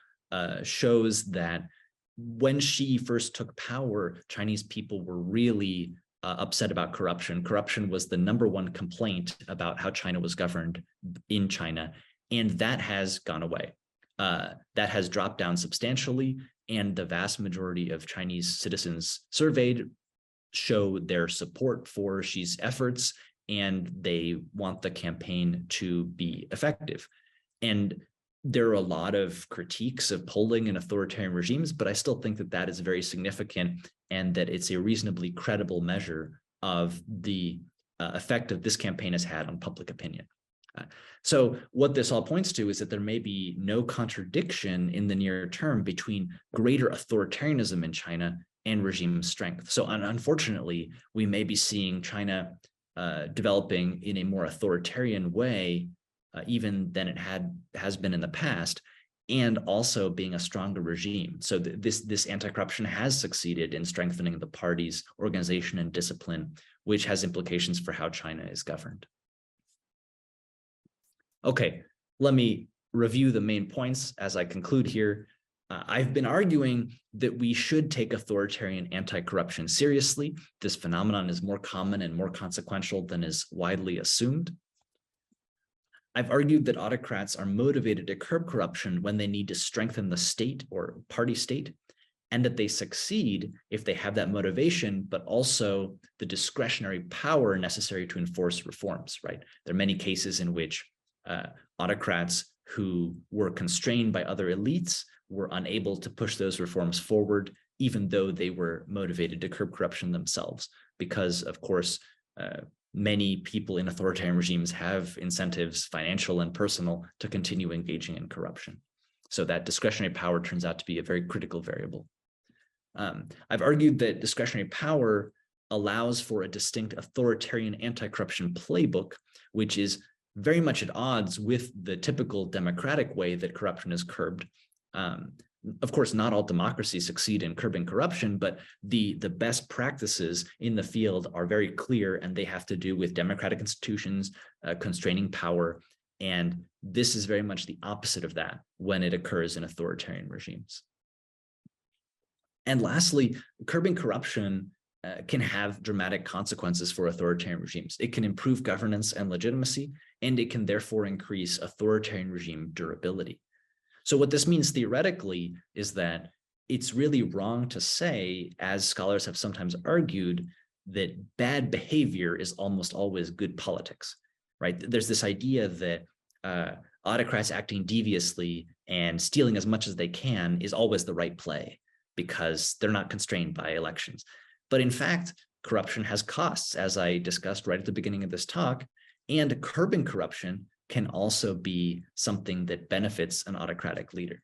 shows that when Xi first took power, Chinese people were really upset about corruption. Corruption was the #1 complaint about how China was governed in China, and that has gone away. That has dropped down substantially, and the vast majority of Chinese citizens surveyed show their support for Xi's efforts, and they want the campaign to be effective. And there are a lot of critiques of polling in authoritarian regimes, but I still think that that is very significant and that it's a reasonably credible measure of the effect that this campaign has had on public opinion. So what this all points to is that there may be no contradiction in the near term between greater authoritarianism in China and regime strength. So unfortunately, we may be seeing China developing in a more authoritarian way even than it has been in the past, and also being a stronger regime. So this anti-corruption has succeeded in strengthening the party's organization and discipline, which has implications for how China is governed. Okay, let me review the main points as I conclude here. I've been arguing that we should take authoritarian anti-corruption seriously. This phenomenon is more common and more consequential than is widely assumed. I've argued that autocrats are motivated to curb corruption when they need to strengthen the state or party state, and that they succeed if they have that motivation, but also the discretionary power necessary to enforce reforms, right? There are many cases in which autocrats who were constrained by other elites were unable to push those reforms forward, even though they were motivated to curb corruption themselves, because of course, many people in authoritarian regimes have incentives, financial and personal, to continue engaging in corruption. So that discretionary power turns out to be a very critical variable. I've argued that discretionary power allows for a distinct authoritarian anti-corruption playbook, which is very much at odds with the typical democratic way that corruption is curbed. of course, not all democracies succeed in curbing corruption, but the best practices in the field are very clear, and they have to do with democratic institutions, constraining power. And this is very much the opposite of that when it occurs in authoritarian regimes. And lastly, curbing corruption can have dramatic consequences for authoritarian regimes. It can improve governance and legitimacy, and it can therefore increase authoritarian regime durability. So what this means theoretically is that it's really wrong to say, as scholars have sometimes argued, that bad behavior is almost always good politics, right? There's this idea that autocrats acting deviously and stealing as much as they can is always the right play because they're not constrained by elections. But in fact, corruption has costs, as I discussed right at the beginning of this talk, and curbing corruption can also be something that benefits an autocratic leader.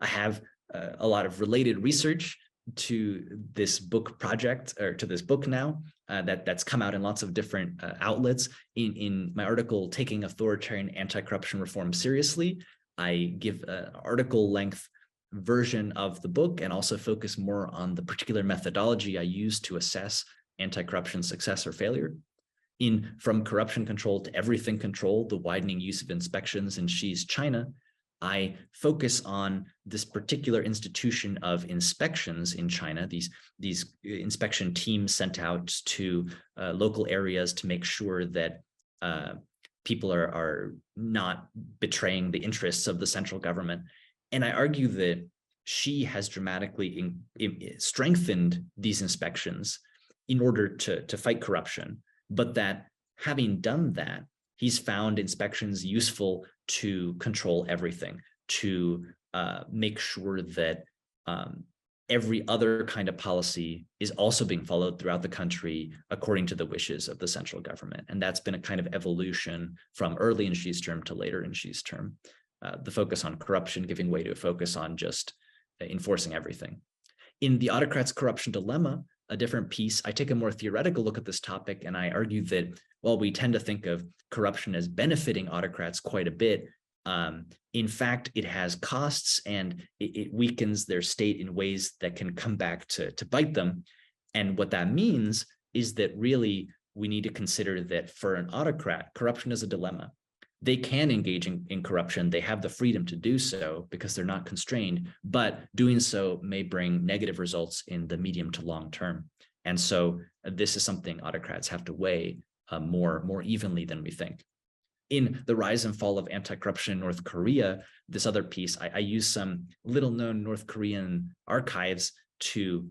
I have a lot of related research to this book project, or to this book now, that's come out in lots of different outlets. In my article, Taking Authoritarian Anti-Corruption Reform Seriously, I give an article-length version of the book and also focus more on the particular methodology I use to assess anti-corruption success or failure. In From Corruption Control to Everything Control, the Widening Use of Inspections in Xi's China, I focus on this particular institution of inspections in China, these inspection teams sent out to local areas to make sure that people are not betraying the interests of the central government. And I argue that Xi has dramatically strengthened these inspections in order to fight corruption, but that having done that, he's found inspections useful to control everything, to make sure that every other kind of policy is also being followed throughout the country according to the wishes of the central government. And that's been a kind of evolution from early in Xi's term to later in Xi's term. The focus on corruption giving way to a focus on just enforcing everything. In The Autocrat's Corruption Dilemma, a different piece, I take a more theoretical look at this topic, and I argue that while we tend to think of corruption as benefiting autocrats quite a bit, in fact, it has costs and it weakens their state in ways that can come back to bite them. And what that means is that really we need to consider that for an autocrat, corruption is a dilemma. They can engage in corruption. They have the freedom to do so because they're not constrained, but doing so may bring negative results in the medium to long term. And so this is something autocrats have to weigh more evenly than we think. In The Rise and Fall of Anti-Corruption in North Korea, this other piece, I use some little-known North Korean archives to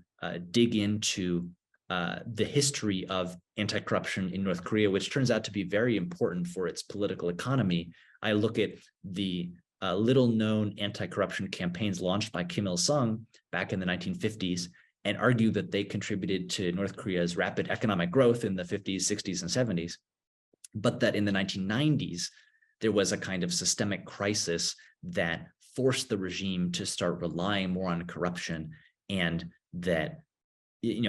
dig into the history of anti-corruption in North Korea, which turns out to be very important for its political economy. I look at the little-known anti-corruption campaigns launched by Kim Il-sung back in the 1950s and argue that they contributed to North Korea's rapid economic growth in the 50s, 60s, and 70s. But that in the 1990s, there was a kind of systemic crisis that forced the regime to start relying more on corruption, and that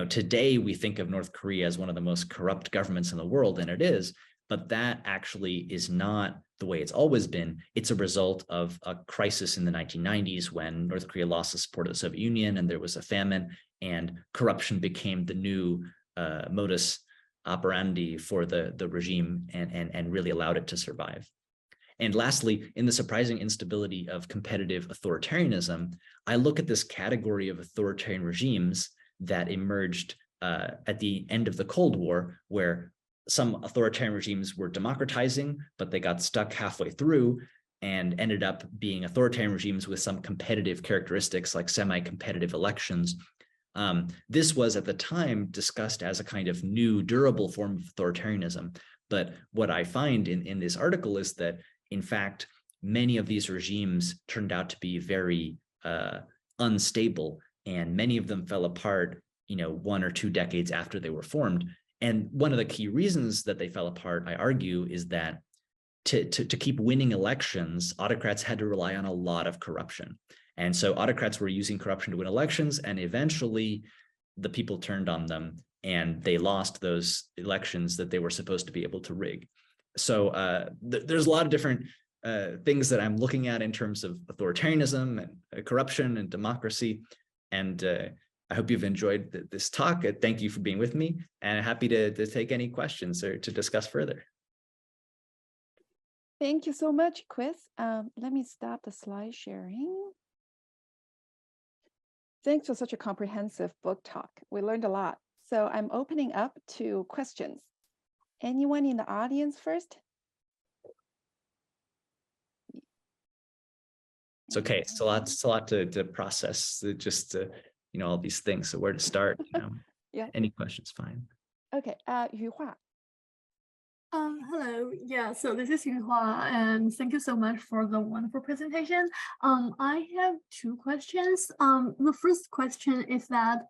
today we think of North Korea as one of the most corrupt governments in the world, and it is, but that actually is not the way it's always been. It's a result of a crisis in the 1990s when North Korea lost the support of the Soviet Union and there was a famine, and corruption became the new modus operandi for the regime and really allowed it to survive. And lastly, in the surprising instability of competitive authoritarianism, I look at this category of authoritarian regimes that emerged at the end of the Cold War, where some authoritarian regimes were democratizing, but they got stuck halfway through and ended up being authoritarian regimes with some competitive characteristics like semi-competitive elections. This was at the time discussed as a kind of new durable form of authoritarianism. But what I find in this article is that, in fact, many of these regimes turned out to be very unstable, and many of them fell apart, 1 or 2 decades after they were formed. And one of the key reasons that they fell apart, I argue, is that to keep winning elections, autocrats had to rely on a lot of corruption. And so autocrats were using corruption to win elections, and eventually the people turned on them and they lost those elections that they were supposed to be able to rig. So there's a lot of different things that I'm looking at in terms of authoritarianism and corruption and democracy. And I hope you've enjoyed this talk. Thank you for being with me, and happy to take any questions or to discuss further. Thank you so much, Chris. Let me stop the slide sharing. Thanks for such a comprehensive book talk. We learned a lot. So I'm opening up to questions. Anyone in the audience first? It's okay. It's a lot to process. Just all these things. So where to start? Yeah. Any questions? Fine. Okay. Yu Hua. Hello. Yeah, so this is Yuhua, and thank you so much for the wonderful presentation. I have two questions. The first question is that,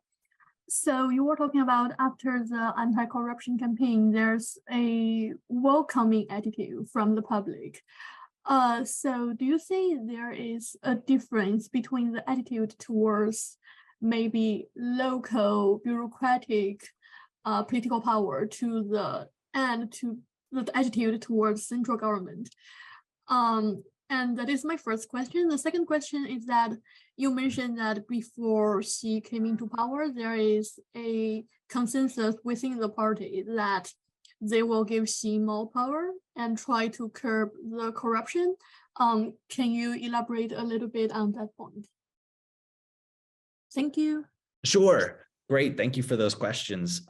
so you were talking about after the anti-corruption campaign, there's a welcoming attitude from the public. So do you think there is a difference between the attitude towards maybe local bureaucratic political power to the attitude towards central government? And that is my first question. The second question is that you mentioned that before Xi came into power, there is a consensus within the party that they will give Xi more power and try to curb the corruption. Can you elaborate a little bit on that point? Thank you. Sure. Great. Thank you for those questions.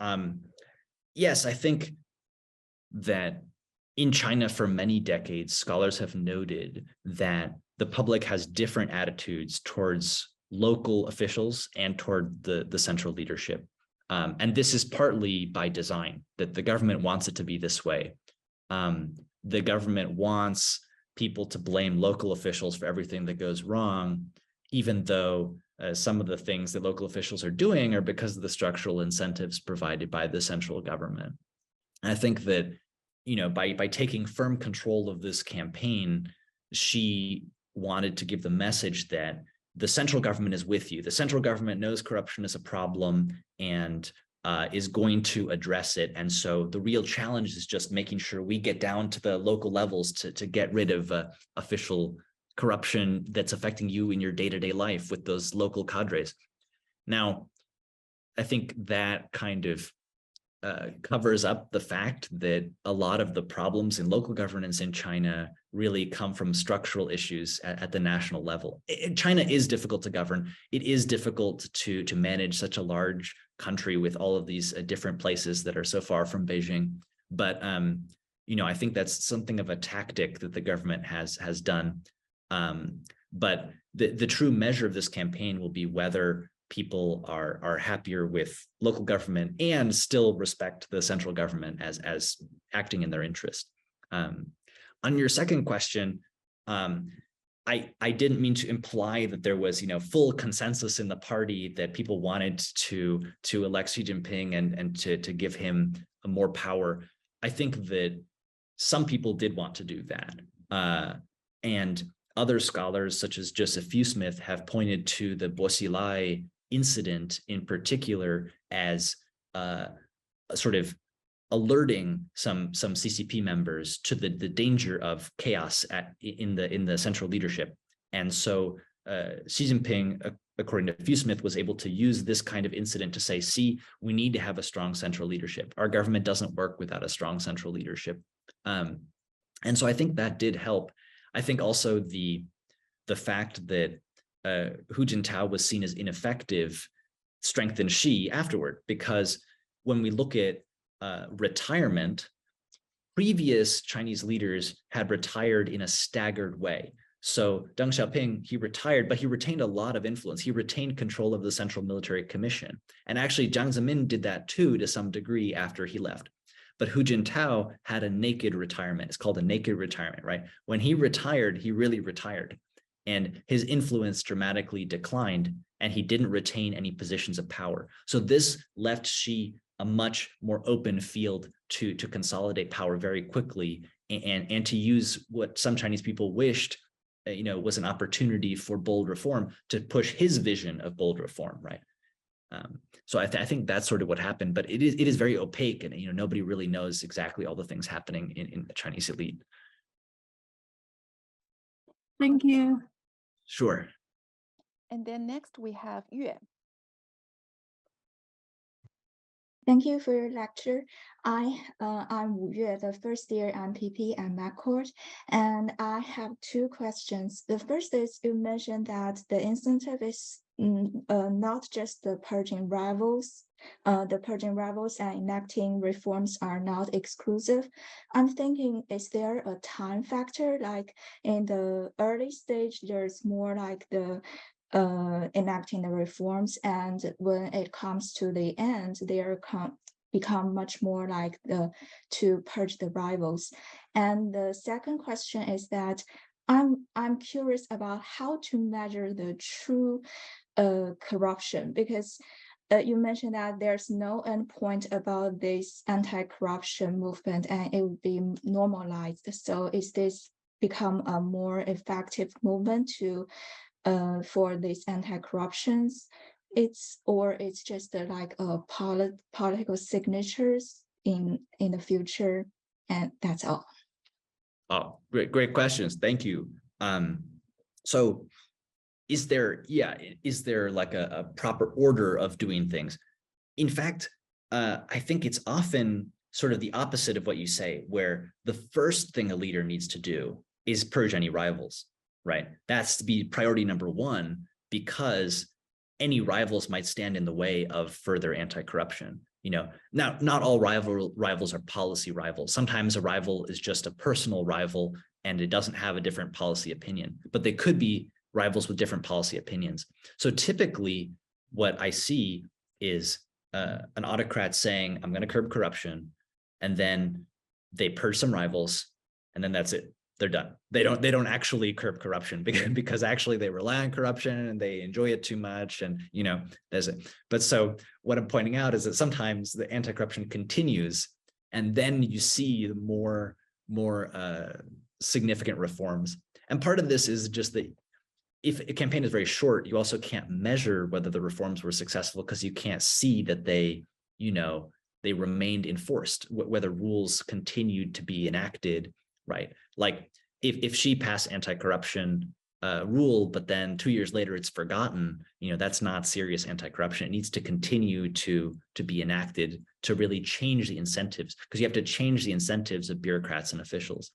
Yes, I think that in China for many decades, scholars have noted that the public has different attitudes towards local officials and toward the central leadership. And this is partly by design, that the government wants it to be this way. The government wants people to blame local officials for everything that goes wrong, even though some of the things that local officials are doing are because of the structural incentives provided by the central government. And I think that, by taking firm control of this campaign, she wanted to give the message that the central government is with you. The central government knows corruption is a problem and is going to address it. And so the real challenge is just making sure we get down to the local levels to get rid of official corruption that's affecting you in your day-to-day life with those local cadres. Now, I think that kind of covers up the fact that a lot of the problems in local governance in China really come from structural issues at the national level. China is difficult to govern. It is difficult to manage such a large country with all of these different places that are so far from Beijing. But I think that's something of a tactic that the government has done. But the true measure of this campaign will be whether people are happier with local government and still respect the central government as acting in their interest. On your second question, I didn't mean to imply that there was full consensus in the party that people wanted to elect Xi Jinping and to give him more power. I think that some people did want to do that. And other scholars, such as Joseph Fewsmith, have pointed to the Bo Xilai incident in particular as sort of alerting some CCP members to the danger of chaos in the central leadership. And so Xi Jinping, according to Fewsmith, was able to use this kind of incident to say, see, we need to have a strong central leadership. Our government doesn't work without a strong central leadership. And so I think that did help. I think also the fact that Hu Jintao was seen as ineffective strengthened Xi afterward, because when we look at retirement, previous Chinese leaders had retired in a staggered way. So Deng Xiaoping, he retired, but he retained a lot of influence. He retained control of the Central Military Commission. And actually Jiang Zemin did that too, to some degree, after he left. But Hu Jintao had a naked retirement. It's called a naked retirement, right? When he retired, he really retired. And his influence dramatically declined, and he didn't retain any positions of power. So this left Xi a much more open field to consolidate power very quickly and to use what some Chinese people wished, was an opportunity for bold reform, to push his vision of bold reform, right? So I think that's sort of what happened, but it is very opaque, and nobody really knows exactly all the things happening in the Chinese elite. Thank you. Sure. And then next we have Yue. Thank you for your lecture. I'm Wu Yue, the first year MPP at McCourt, and I have two questions. The first is you mentioned that the incentive is not just the purging rivals. The purging rivals and enacting reforms are not exclusive. I'm thinking, is there a time factor? Like in the early stage, there's more like the enacting the reforms, and when it comes to the end, they become much more like to purge the rivals. And the second question is that I'm curious about how to measure the true corruption, because you mentioned that there's no endpoint about this anti-corruption movement and it would be normalized. So is this become a more effective movement to for these anti-corruptions? It's just like political signatures in the future, and that's all. Oh, great questions. Thank you. So is there like a proper order of doing things? In fact, I think it's often sort of the opposite of what you say, where the first thing a leader needs to do is purge any rivals, right? That's to be priority number one, because any rivals might stand in the way of further anti-corruption. Now, not all rivals are policy rivals. Sometimes a rival is just a personal rival and it doesn't have a different policy opinion, but they could be rivals with different policy opinions. So typically what I see is an autocrat saying, I'm going to curb corruption, and then they purge some rivals, and then that's it. They're done. They don't actually curb corruption because actually they rely on corruption and they enjoy it too much. And, there's it. But so what I'm pointing out is that sometimes the anti-corruption continues, and then you see the more significant reforms. And part of this is just that if a campaign is very short, you also can't measure whether the reforms were successful because you can't see that they remained enforced, whether rules continued to be enacted, right? Like if she passed anti-corruption rule, but then 2 years later it's forgotten, that's not serious anti-corruption. It needs to continue to be enacted to really change the incentives, because you have to change the incentives of bureaucrats and officials.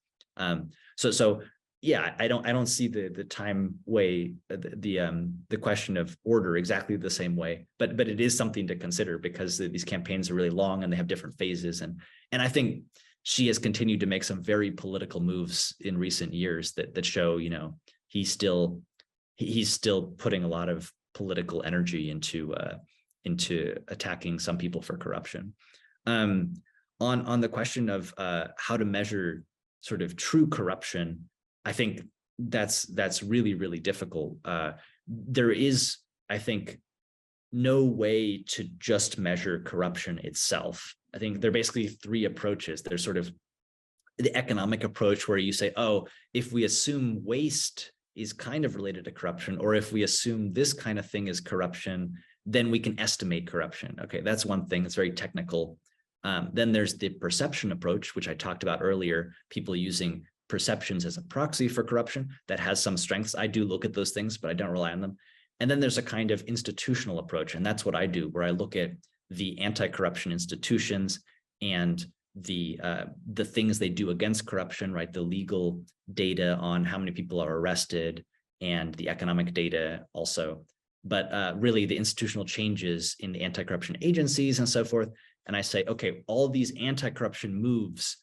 So yeah, I don't see the time way, the question of order exactly the same way, but it is something to consider because these campaigns are really long and they have different phases. And I think she has continued to make some very political moves in recent years that show, he's still putting a lot of political energy into attacking some people for corruption. On the question of how to measure sort of true corruption, I think that's really, really difficult. There is, I think, no way to just measure corruption itself. I think there are basically three approaches. There's sort of the economic approach where you say, oh, if we assume waste is kind of related to corruption, or if we assume this kind of thing is corruption, then we can estimate corruption. Okay, that's one thing. It's very technical. Then there's the perception approach, which I talked about earlier, people using perceptions as a proxy for corruption. That has some strengths. I do look at those things, but I don't rely on them. And then there's a kind of institutional approach, and that's what I do, where I look at the anti-corruption institutions and the things they do against corruption, right? The legal data on how many people are arrested and the economic data also, but really the institutional changes in the anti-corruption agencies and so forth. And I say, okay, all these anti-corruption moves,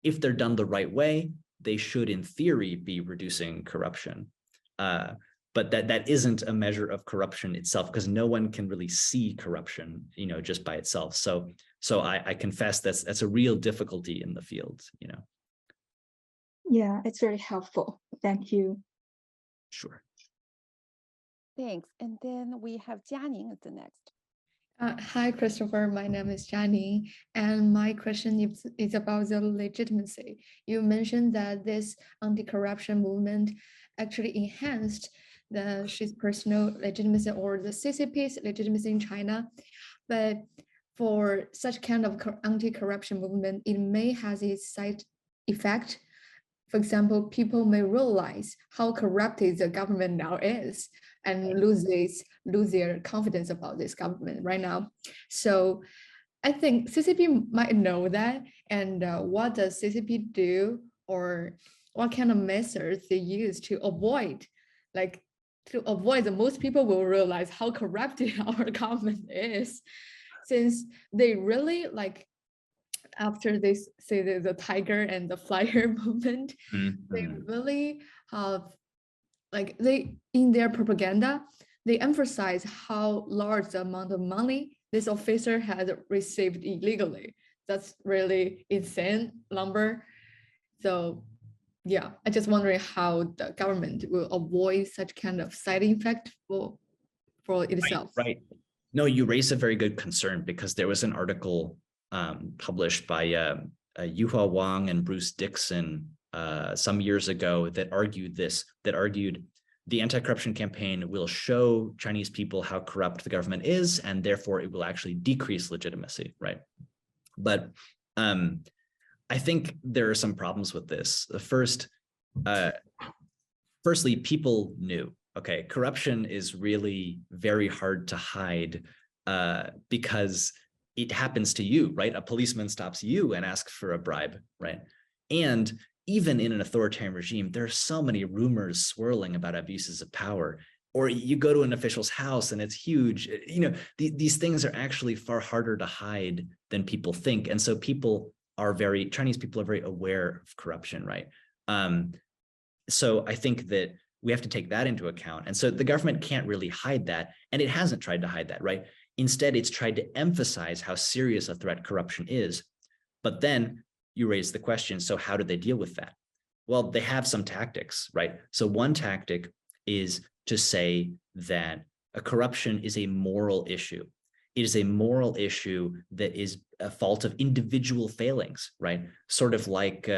if they're done the right way, they should in theory be reducing corruption. But that isn't a measure of corruption itself, because no one can really see corruption, just by itself. So I confess that's a real difficulty in the field, Yeah, it's very helpful. Thank you. Sure. Thanks. And then we have Jianing at the next. Hi, Christopher. My name is Jianing, and my question is about the legitimacy. You mentioned that this anti-corruption movement actually enhanced she's personal legitimacy or the CCP's legitimacy in China. But for such kind of anti-corruption movement, it may have its side effect for example, people may realize how corrupted the government now is and lose their confidence about this government right now. So I think CCP might know that. And what does CCP do, or what kind of methods they use to avoid, that most people will realize how corrupted our government is, since they really after they say the tiger and the flyer movement, they really have they in their propaganda, they emphasize how large the amount of money this officer had received illegally. That's really insane number. So yeah, I just wondering how the government will avoid such kind of side effect for itself. Right. No, you raise a very good concern, because there was an article published by Yuhua Wang and Bruce Dixon some years ago that argued the anti-corruption campaign will show Chinese people how corrupt the government is, and therefore it will actually decrease legitimacy, right? But I think there are some problems with this. Firstly, people knew, okay, corruption is really very hard to hide because it happens to you, right? A policeman stops you and asks for a bribe, right? And even in an authoritarian regime, there are so many rumors swirling about abuses of power. Or you go to an official's house and it's huge. You know, these things are actually far harder to hide than people think. And so Chinese people are very aware of corruption, right? So I think that we have to take that into account. And so the government can't really hide that. And it hasn't tried to hide that, right? Instead, it's tried to emphasize how serious a threat corruption is. But then you raise the question, so how do they deal with that? Well, they have some tactics, right? So one tactic is to say that a corruption is a moral issue. It is a moral issue that is a fault of individual failings, right? Sort of like,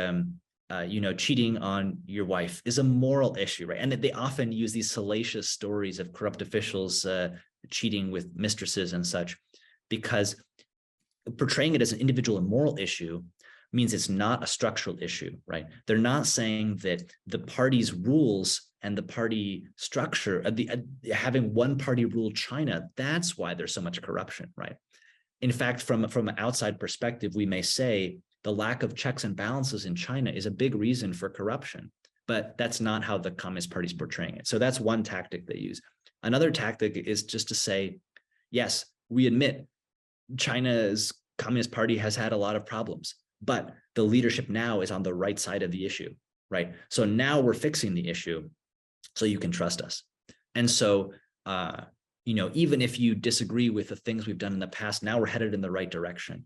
cheating on your wife is a moral issue, right? And they often use these salacious stories of corrupt officials cheating with mistresses and such, because portraying it as an individual and moral issue means it's not a structural issue, right? They're not saying that the party's rules and the party structure, having one party rule China, that's why there's so much corruption, right? In fact, from an outside perspective, we may say the lack of checks and balances in China is a big reason for corruption, but that's not how the Communist Party is portraying it. So that's one tactic they use. Another tactic is just to say, yes, we admit China's Communist Party has had a lot of problems, but the leadership now is on the right side of the issue, right? So now we're fixing the issue, so you can trust us. And so, even if you disagree with the things we've done in the past, now we're headed in the right direction.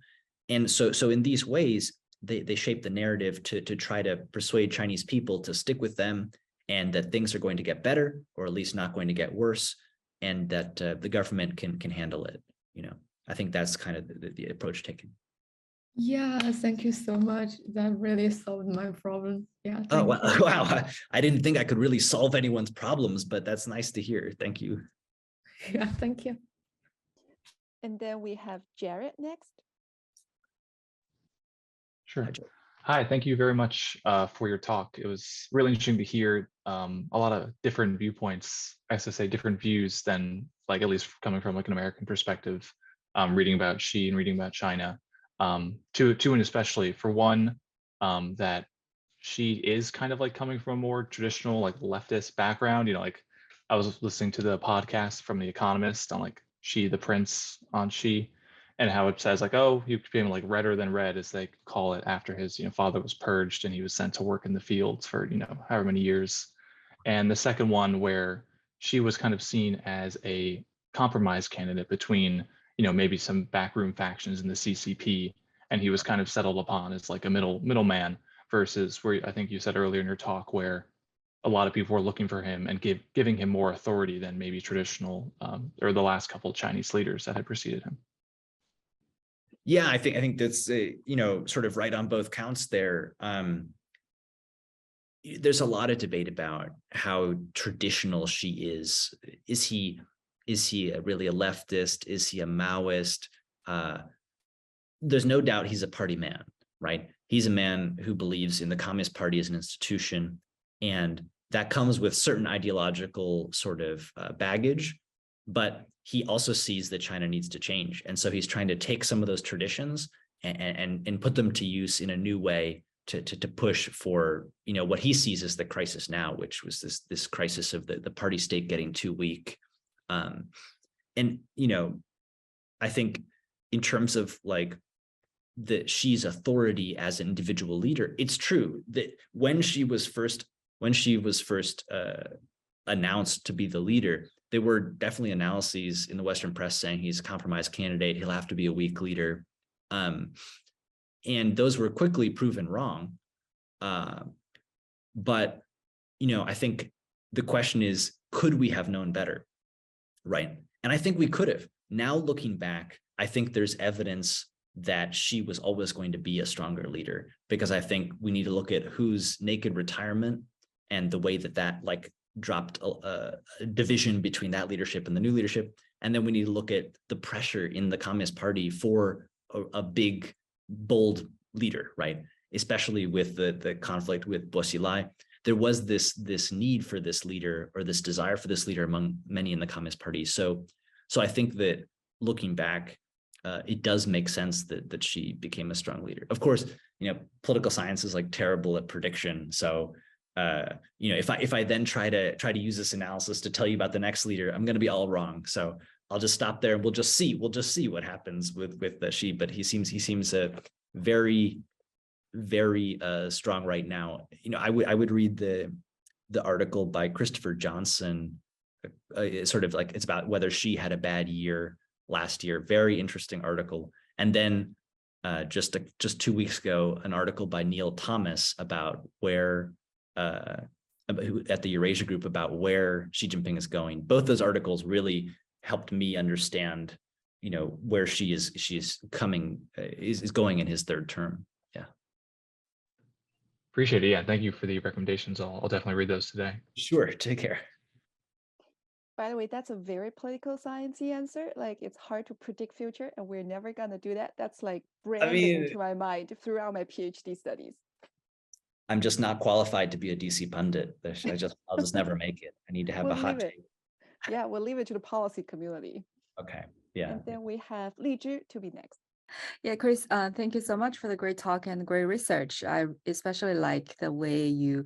And so in these ways, they shape the narrative to try to persuade Chinese people to stick with them, and that things are going to get better, or at least not going to get worse, and that the government can handle it. I think that's kind of the approach taken. Yeah, thank you so much. That really solved my problem. Yeah. Oh, wow. I didn't think I could really solve anyone's problems, but that's nice to hear. Thank you. Yeah, thank you. And then we have Jared next. Sure. Hi, thank you very much for your talk. It was really interesting to hear a lot of different viewpoints, as to say, different views than, at least coming from an American perspective, reading about Xi and reading about China. Two, and especially for one, that Xi is kind of coming from a more traditional leftist background. I was listening to the podcast from The Economist on Xi the Prince on Xi, and how it says oh, he became redder than red, as they call it, after his father was purged and he was sent to work in the fields for however many years. And the second one, where Xi was kind of seen as a compromise candidate between maybe some backroom factions in the CCP, and he was kind of settled upon as a middleman, versus where I think you said earlier in your talk, where a lot of people were looking for him and giving him more authority than maybe traditional or the last couple of Chinese leaders that had preceded him. Yeah, I think that's sort of right on both counts there. There's a lot of debate about how traditional Xi is. Is he really a leftist? Is he a Maoist? There's no doubt he's a party man, right? He's a man who believes in the Communist Party as an institution, and that comes with certain ideological sort of baggage, but he also sees that China needs to change. And so he's trying to take some of those traditions and put them to use in a new way to push for, you know, what he sees as the crisis now, which was this crisis of the party state getting too weak. And, you know, I think in terms of like Xi's authority as an individual leader, it's true that when she was first announced to be the leader, there were definitely analyses in the Western press saying he's a compromised candidate, he'll have to be a weak leader. And those were quickly proven wrong. But, you know, I think the question is, could we have known better? Right. And I think we could have. Now looking back, I think there's evidence that she was always going to be a stronger leader, because I think we need to look at Hu's naked retirement and the way that like dropped a division between that leadership and the new leadership. And then we need to look at the pressure in the Communist Party for a big, bold leader, right? Especially with the conflict with Bo Xilai. There was this need for this leader, or this desire for this leader among many in the Communist Party. So I think that looking back, it does make sense that she became a strong leader. Of course, you know, political science is like terrible at prediction. So, you know, if I then try to use this analysis to tell you about the next leader, I'm going to be all wrong. So I'll just stop there, and we'll just see what happens with Xi. But he seems very, very strong right now. You know, I would read the article by Christopher Johnson, sort of like, it's about whether Xi had a bad year last year. Very interesting article. And then just 2 weeks ago, an article by Neil Thomas about where at the Eurasia Group, about where Xi Jinping is going. Both those articles really helped me understand, you know, where she is going in his third term. Yeah. Appreciate it. Yeah, thank you for the recommendations. I'll definitely read those today. Sure. Take care. By the way, that's a very political sciencey answer. Like, it's hard to predict future, and we're never gonna do that. That's like branded into my mind throughout my PhD studies. I'm just not qualified to be a DC pundit. I'll just never make it. I need to have a hot take. Yeah, we'll leave it to the policy community. Okay. Yeah. And then we have Li Zhi to be next. Yeah, Chris, thank you so much for the great talk and great research. I especially like the way you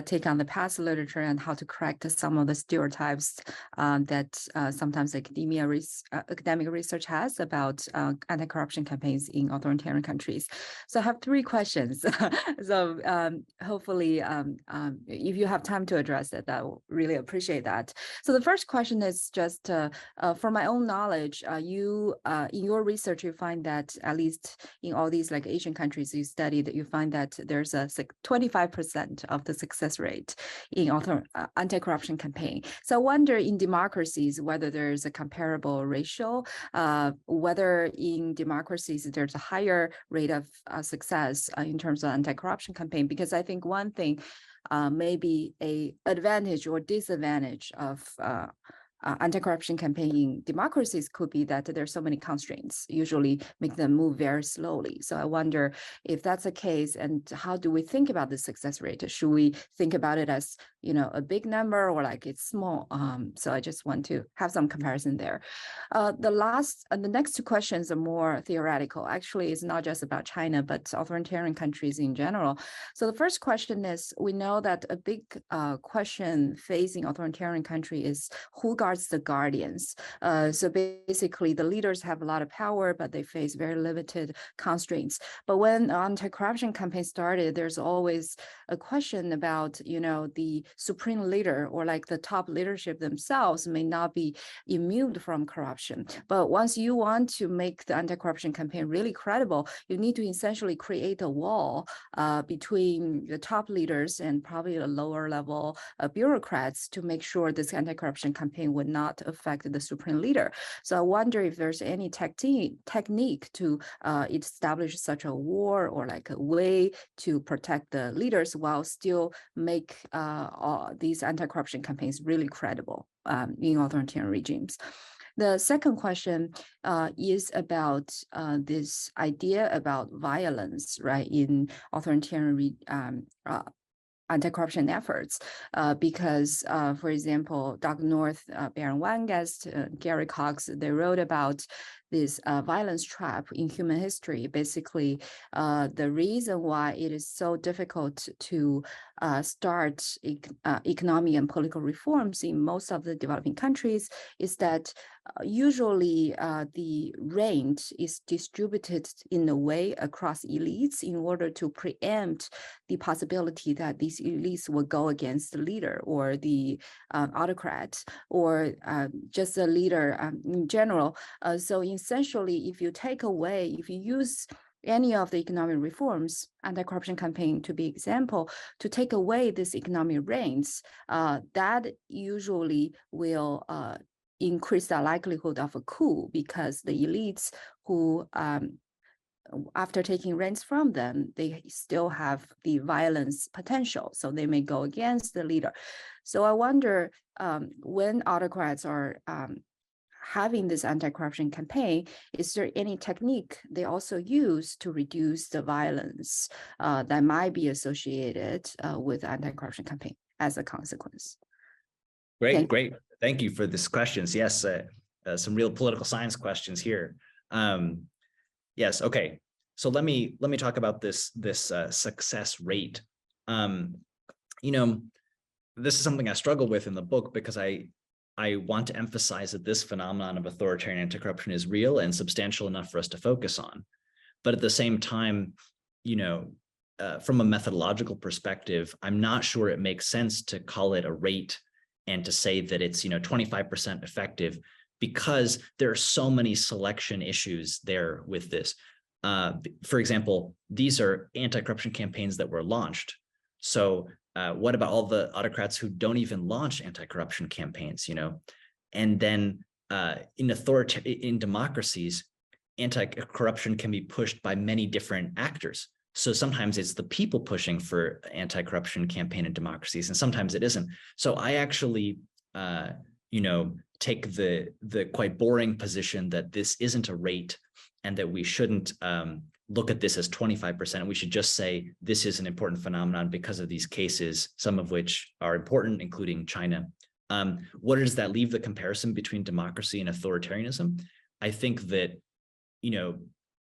take on the past literature and how to correct some of the stereotypes that sometimes academic research has about anti-corruption campaigns in authoritarian countries. So I have 3 questions. So hopefully, if you have time to address it, I will really appreciate that. So the first question is just from my own knowledge, in your research, you find that at least in all these like Asian countries you studied, you find that there's a 25% of the success rate in anti-corruption campaign. So I wonder in democracies whether there's a comparable ratio, whether in democracies there's a higher rate of success in terms of anti-corruption campaign, because I think one thing maybe a advantage or disadvantage of anti-corruption campaign in democracies could be that there's so many constraints, usually make them move very slowly. So I wonder if that's the case, and how do we think about the success rate? Should we think about it as, you know, a big number or like it's small? So I just want to have some comparison there. The next 2 questions are more theoretical. Actually, it's not just about China, but authoritarian countries in general. So the first question is, we know that a big question facing authoritarian country is who guards the guardians. So basically the leaders have a lot of power, but they face very limited constraints. But when anti-corruption campaign started, there's always a question about, you know, the supreme leader or like the top leadership themselves may not be immune from corruption. But once you want to make the anti-corruption campaign really credible, you need to essentially create a wall between the top leaders and probably the lower level bureaucrats to make sure this anti-corruption campaign would not affect the supreme leader. So I wonder if there's any technique to establish such a war or like a way to protect the leaders while still make these anti-corruption campaigns really credible in authoritarian regimes. The second question is about this idea about violence, right, in authoritarian anti-corruption efforts, because, for example, Doug North, Baron Weingast, Gary Cox, they wrote about this violence trap in human history. Basically, the reason why it is so difficult to start economic and political reforms in most of the developing countries is that usually the rent is distributed in a way across elites in order to preempt the possibility that these elites will go against the leader or the autocrat or just the leader in general. So essentially, if you use any of the economic reforms, anti-corruption campaign to be example, to take away this economic rents, that usually will increase the likelihood of a coup, because the elites who, after taking rents from them, they still have the violence potential, so they may go against the leader. So I wonder, when autocrats are having this anti-corruption campaign, is there any technique they also use to reduce the violence that might be associated with anti-corruption campaign as a consequence? Great. Thank you for these questions. Yes, some real political science questions here. Yes, okay. So let me talk about this success rate. You know, this is something I struggle with in the book because I want to emphasize that this phenomenon of authoritarian anti-corruption is real and substantial enough for us to focus on. But at the same time, you know, from a methodological perspective, I'm not sure it makes sense to call it a rate and to say that it's, 25% effective, because there are so many selection issues there with this. For example, these are anti-corruption campaigns that were launched. So what about all the autocrats who don't even launch anti-corruption campaigns, And then in democracies, anti-corruption can be pushed by many different actors. So sometimes it's the people pushing for anti-corruption campaign in democracies, and sometimes it isn't. So I actually, take the quite boring position that this isn't a rate and that we shouldn't look at this as 25%. We should just say this is an important phenomenon because of these cases, some of which are important, including China. What does that leave the comparison between democracy and authoritarianism? I think that,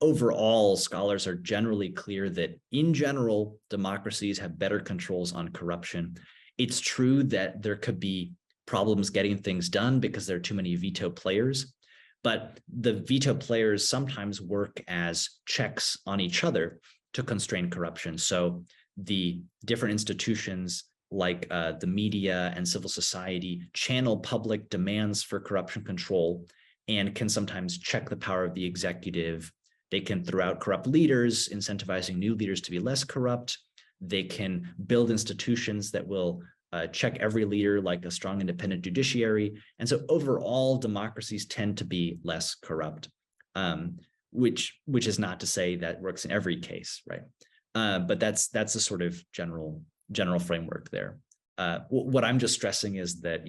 overall, scholars are generally clear that in general, democracies have better controls on corruption. It's true that there could be problems getting things done because there are too many veto players, but the veto players sometimes work as checks on each other to constrain corruption. So the different institutions like the media and civil society channel public demands for corruption control and can sometimes check the power of the executive. They can throw out corrupt leaders, incentivizing new leaders to be less corrupt. They can build institutions that will check every leader, like a strong independent judiciary. And so overall, democracies tend to be less corrupt, which is not to say that works in every case, right? But that's a sort of general framework there. What I'm just stressing is that,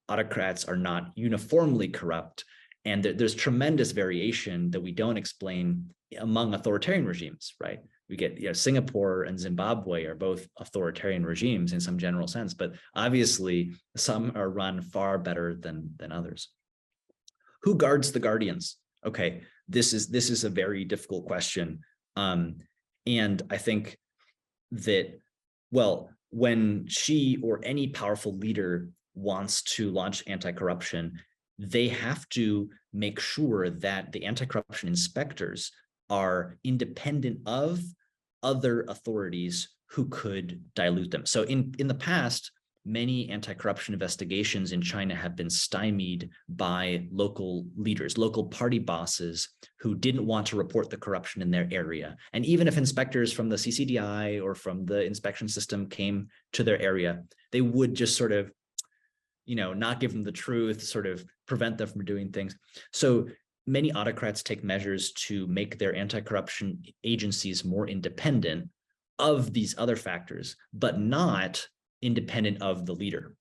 autocrats are not uniformly corrupt, and there's tremendous variation that we don't explain among authoritarian regimes, right? We get, Singapore and Zimbabwe are both authoritarian regimes in some general sense, but obviously some are run far better than others. Who guards the guardians? Okay, this is a very difficult question. And I think that, well, when Xi or any powerful leader wants to launch anti-corruption, they have to make sure that the anti-corruption inspectors are independent of other authorities who could dilute them. So in the past, many anti-corruption investigations in China have been stymied by local leaders, local party bosses who didn't want to report the corruption in their area. And even if inspectors from the CCDI or from the inspection system came to their area, they would just sort of, not give them the truth, sort of prevent them from doing things. So many autocrats take measures to make their anti-corruption agencies more independent of these other factors, but not independent of the leader.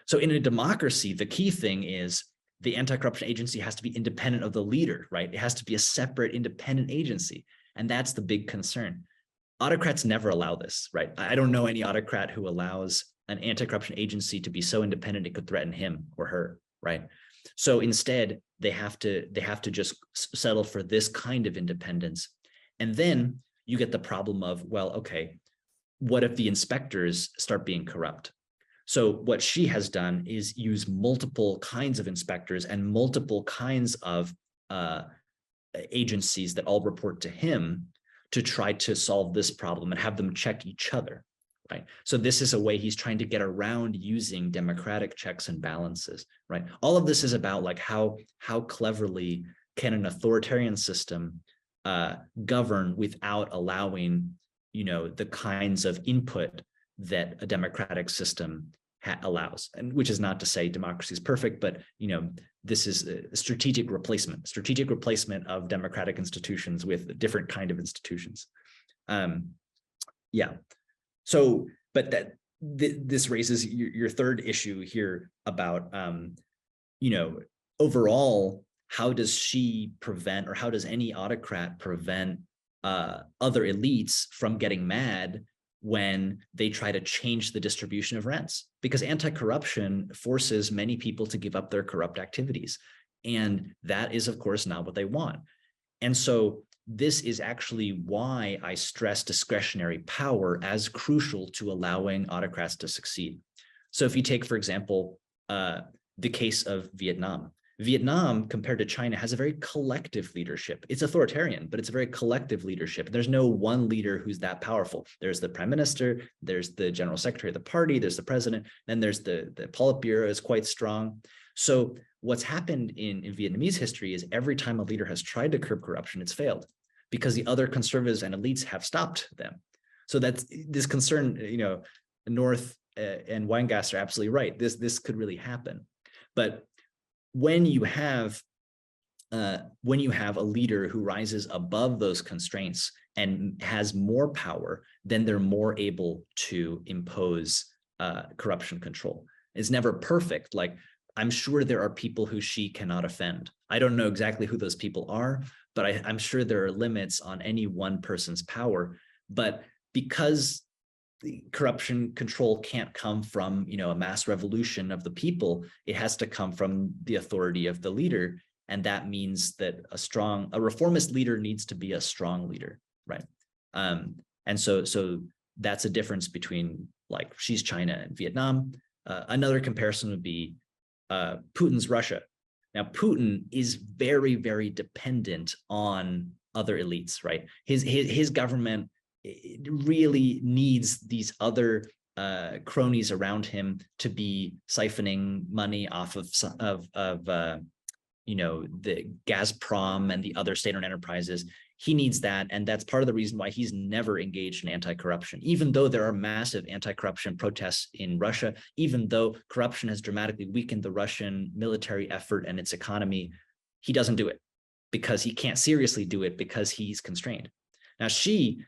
So in a democracy, the key thing is the anti-corruption agency has to be independent of the leader, right? It has to be a separate independent agency. And that's the big concern. Autocrats never allow this, right? I don't know any autocrat who allows an anti-corruption agency to be so independent it could threaten him or her, right? So instead, they have to just settle for this kind of independence. And then you get the problem of, well, okay, what if the inspectors start being corrupt? So what she has done is use multiple kinds of inspectors and multiple kinds of agencies that all report to him to try to solve this problem and have them check each other, right? So this is a way he's trying to get around using democratic checks and balances, right? All of this is about like how cleverly can an authoritarian system govern without allowing, you know, the kinds of input that a democratic system allows, and which is not to say democracy is perfect, but, you know, this is a strategic replacement of democratic institutions with a different kind of institutions. Yeah. So, but this raises your third issue here about, you know, overall, how does she prevent, or how does any autocrat prevent other elites from getting mad when they try to change the distribution of rents? Because anti-corruption forces many people to give up their corrupt activities. And that is, of course, not what they want. And so this is actually why I stress discretionary power as crucial to allowing autocrats to succeed. So if you take, for example, the case of Vietnam. Vietnam, compared to China, has a very collective leadership. It's authoritarian, but it's a very collective leadership. There's no one leader who's that powerful. There's the prime minister, there's the general secretary of the party, there's the president, then there's the Politburo is quite strong. So what's happened in Vietnamese history is every time a leader has tried to curb corruption, it's failed because the other conservatives and elites have stopped them. So that's this concern, you know, North and Weingast are absolutely right. This could really happen. But when you have a leader who rises above those constraints and has more power, then they're more able to impose corruption control. It's never perfect. Like, I'm sure there are people who she cannot offend. I don't know exactly who those people are, but I'm sure there are limits on any one person's power. But because the corruption control can't come from, you know, a mass revolution of the people, it has to come from the authority of the leader. And that means that a reformist leader needs to be a strong leader, right? And so that's a difference between like Xi's China and Vietnam. Another comparison would be Putin's Russia. Now, Putin is very, very dependent on other elites, right? His government really needs these other cronies around him to be siphoning money off of you know, the Gazprom and the other state-owned enterprises. He needs that, and that's part of the reason why he's never engaged in anti-corruption. Even though there are massive anti-corruption protests in Russia, even though corruption has dramatically weakened the Russian military effort and its economy, he doesn't do it because he can't seriously do it because he's constrained. Now, she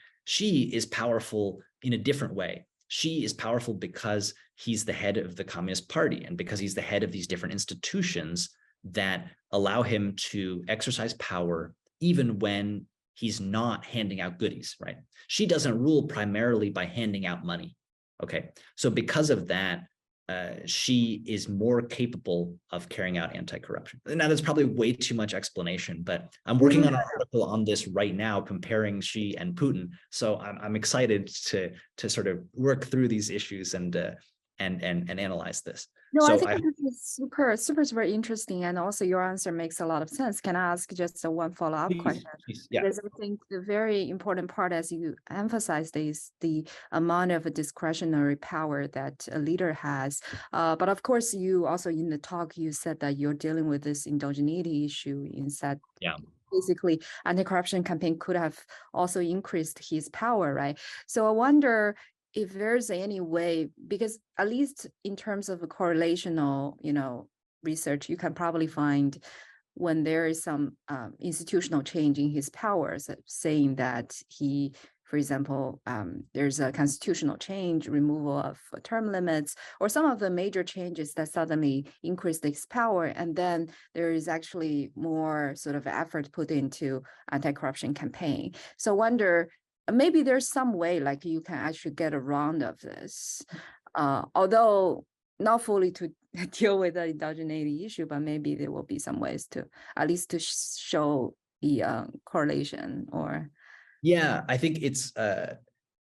is powerful in a different way. She is powerful because he's the head of the Communist Party and because he's the head of these different institutions that allow him to exercise power even when he's not handing out goodies, right? She doesn't rule primarily by handing out money, okay? So because of that, she is more capable of carrying out anti-corruption. Now, that's probably way too much explanation, but I'm working on an article on this right now, comparing Xi and Putin. So I'm excited to sort of work through these issues and analyze this. No, so I think this is super interesting, and also your answer makes a lot of sense. Can I ask just one follow-up question? Please, yeah. Because I think the very important part, as you emphasized, is the amount of discretionary power that a leader has. But of course, you also in the talk, you said that you're dealing with this endogeneity issue instead. Yeah. Basically, anti-corruption campaign could have also increased his power, right? So I wonder if there's any way, because at least in terms of a correlational, you know, research, you can probably find when there is some institutional change in his powers, saying that he, For example, there's a constitutional change, removal of term limits, or some of the major changes that suddenly increase its power. And then there is actually more sort of effort put into anti-corruption campaign. So wonder, maybe there's some way like you can actually get around of this, although not fully to deal with the indigeneity issue, but maybe there will be some ways to at least to show the correlation or. Yeah, I think it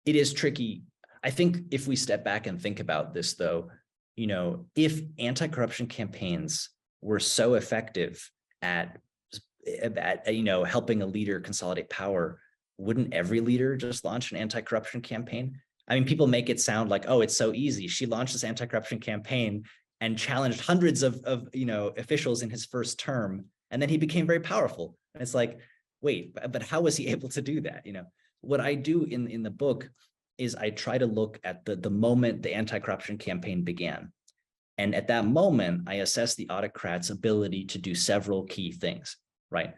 is tricky. I think if we step back and think about this, though, if anti-corruption campaigns were so effective at helping a leader consolidate power, wouldn't every leader just launch an anti-corruption campaign? I mean, people make it sound like, oh, it's so easy. She launched this anti-corruption campaign and challenged hundreds of officials in his first term, and then he became very powerful. And it's like, wait, but how was he able to do that? What I do in the book is I try to look at the moment the anti-corruption campaign began. And at that moment, I assess the autocrat's ability to do several key things, right?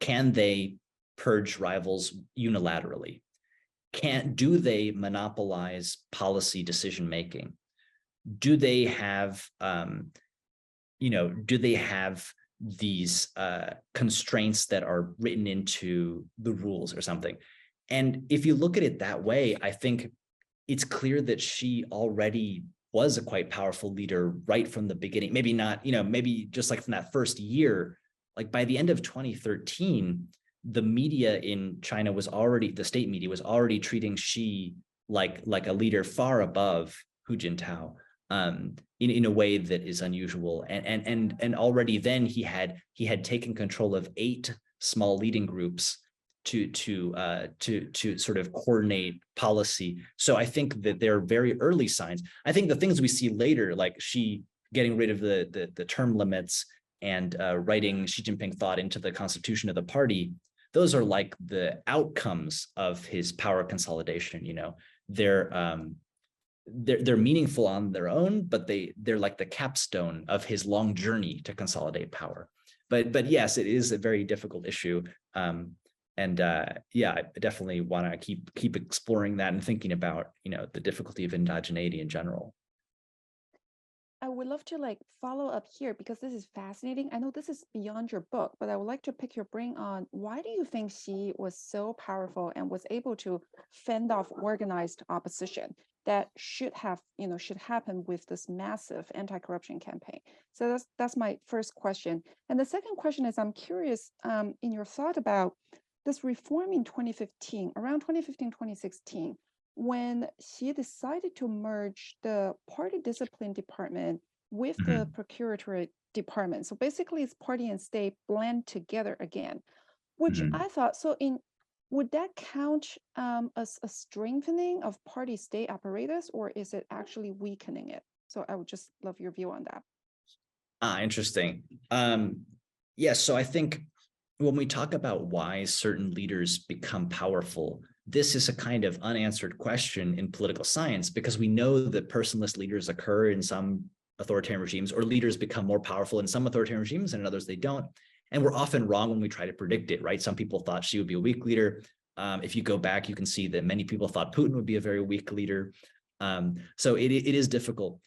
Can they purge rivals unilaterally? Do they monopolize policy decision-making? Do they have, these constraints that are written into the rules or something? And if you look at it that way, I think it's clear that she already was a quite powerful leader right from the beginning. Maybe not, maybe just like from that first year, like by the end of 2013, the media in China the state media was already treating Xi like a leader far above Hu Jintao. In a way that is unusual, and already then he had taken control of 8 small leading groups to sort of coordinate policy. So I think that there are very early signs. I think the things we see later, like Xi getting rid of the term limits and writing Xi Jinping thought into the constitution of the party, those are like the outcomes of his power consolidation. They're meaningful on their own, but they're like the capstone of his long journey to consolidate power. But yes, it is a very difficult issue. Yeah, I definitely want to keep exploring that and thinking about, the difficulty of indigeneity in general. I would love to follow up here because this is fascinating. I know this is beyond your book, but I would like to pick your brain on why do you think Xi was so powerful and was able to fend off organized opposition that should happen with this massive anti-corruption campaign? So that's my first question. And the second question is, I'm curious in your thought about this reform in 2015, around 2015, 2016, when Xi decided to merge the party discipline department with the procuratorate department. So basically it's party and state blend together again, which I thought, would that count as a strengthening of party state apparatus, or is it actually weakening it? So I would just love your view on that. Interesting. Yes, so I think when we talk about why certain leaders become powerful, this is a kind of unanswered question in political science, because we know that personalist leaders occur in some authoritarian regimes, or leaders become more powerful in some authoritarian regimes and in others they don't. And we're often wrong when we try to predict it, right? Some people thought Xi would be a weak leader. If you go back, you can see that many people thought Putin would be a very weak leader. So it is difficult.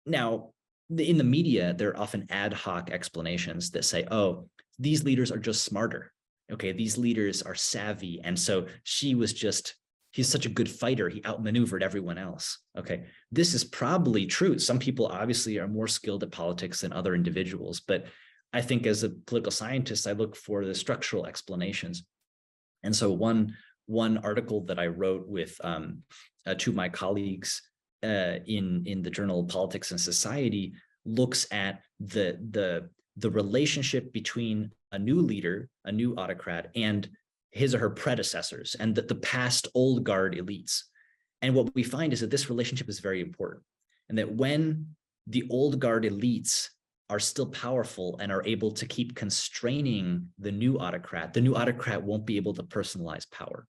Now, in the media, there are often ad hoc explanations that say, oh, these leaders are just smarter. Okay, these leaders are savvy. And so he's such a good fighter, he outmaneuvered everyone else. Okay, this is probably true. Some people obviously are more skilled at politics than other individuals, but I think as a political scientist, I look for the structural explanations. And so one article that I wrote with 2 of my colleagues in the journal Politics and Society looks at the relationship between a new leader, a new autocrat, and his or her predecessors, and the past old guard elites. And what we find is that this relationship is very important, and that when the old guard elites are still powerful and are able to keep constraining the new autocrat won't be able to personalize power.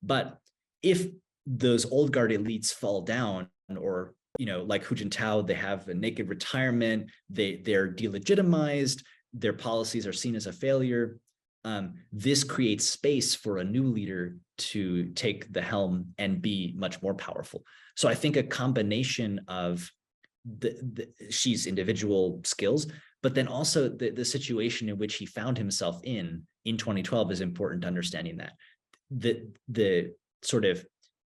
But if those old guard elites fall down, or like Hu Jintao, they have a naked retirement, they're delegitimized, their policies are seen as a failure, this creates space for a new leader to take the helm and be much more powerful. So I think a combination of Xi's individual skills, but then also the situation in which he found himself in 2012 is important to understanding that. The sort of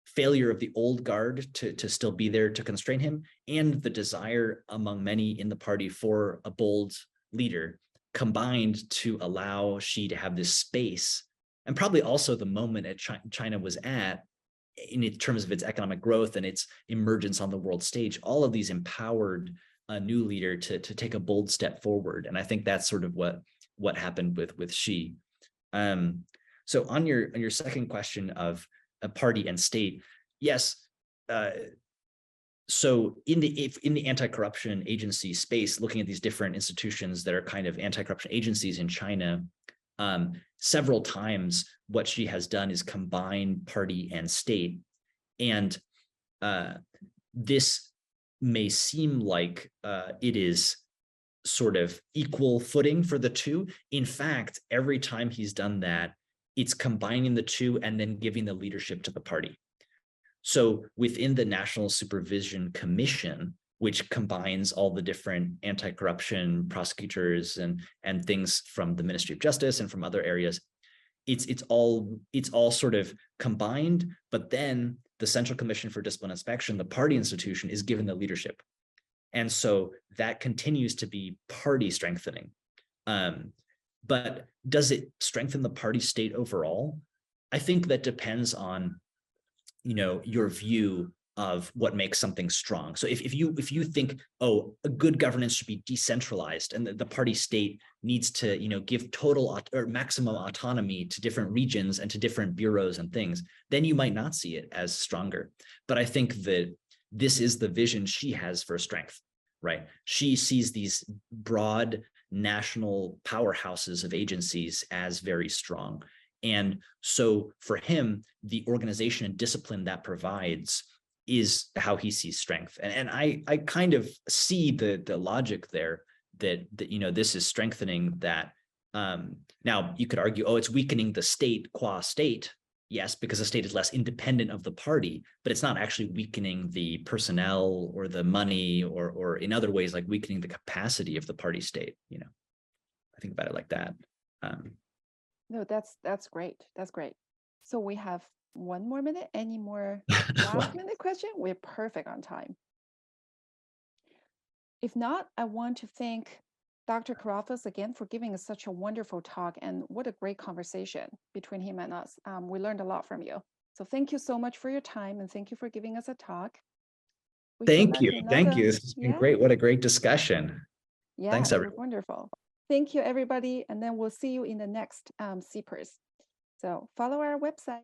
failure of the old guard to still be there to constrain him, and the desire among many in the party for a bold leader combined to allow Xi to have this space, and probably also the moment China was at in terms of its economic growth and its emergence on the world stage. All of these empowered a new leader to take a bold step forward, and I think that's sort of what happened with Xi. So on your second question of a party and state, yes. So in the anti-corruption agency space, looking at these different institutions that are kind of anti-corruption agencies in China, several times what Xi has done is combine party and state. And this may seem like it is sort of equal footing for the two. In fact, every time he's done that, it's combining the two and then giving the leadership to the party. So within the National Supervision Commission, which combines all the different anti-corruption prosecutors and things from the Ministry of Justice and from other areas, it's all sort of combined, but then the Central Commission for Discipline Inspection, the party institution, is given the leadership. And so that continues to be party strengthening. But does it strengthen the party state overall? I think that depends on, your view of what makes something strong. So if you think, oh, a good governance should be decentralized and the party state needs to, give total or maximum autonomy to different regions and to different bureaus and things, then you might not see it as stronger. But I think that this is the vision Xi has for strength, right? Xi sees these broad national powerhouses of agencies as very strong. And so for him, the organization and discipline that provides is how he sees strength. And I kind of see the logic there that this is strengthening that. Now you could argue, oh, it's weakening the state qua state. Yes, because the state is less independent of the party, but it's not actually weakening the personnel or the money or in other ways, like weakening the capacity of the party state. I think about it like that. No, that's great. That's great. So we have 1 more minute. Any more last minute question? We're perfect on time. If not, I want to thank Dr. Kouroufos again for giving us such a wonderful talk, and what a great conversation between him and us. We learned a lot from you. So thank you so much for your time, and thank you for giving us a talk. Thank you. Thank you. This has been great. What a great discussion. Yeah, thanks, everyone. Wonderful. Thank you, everybody. And then we'll see you in the next CPERS. So follow our website.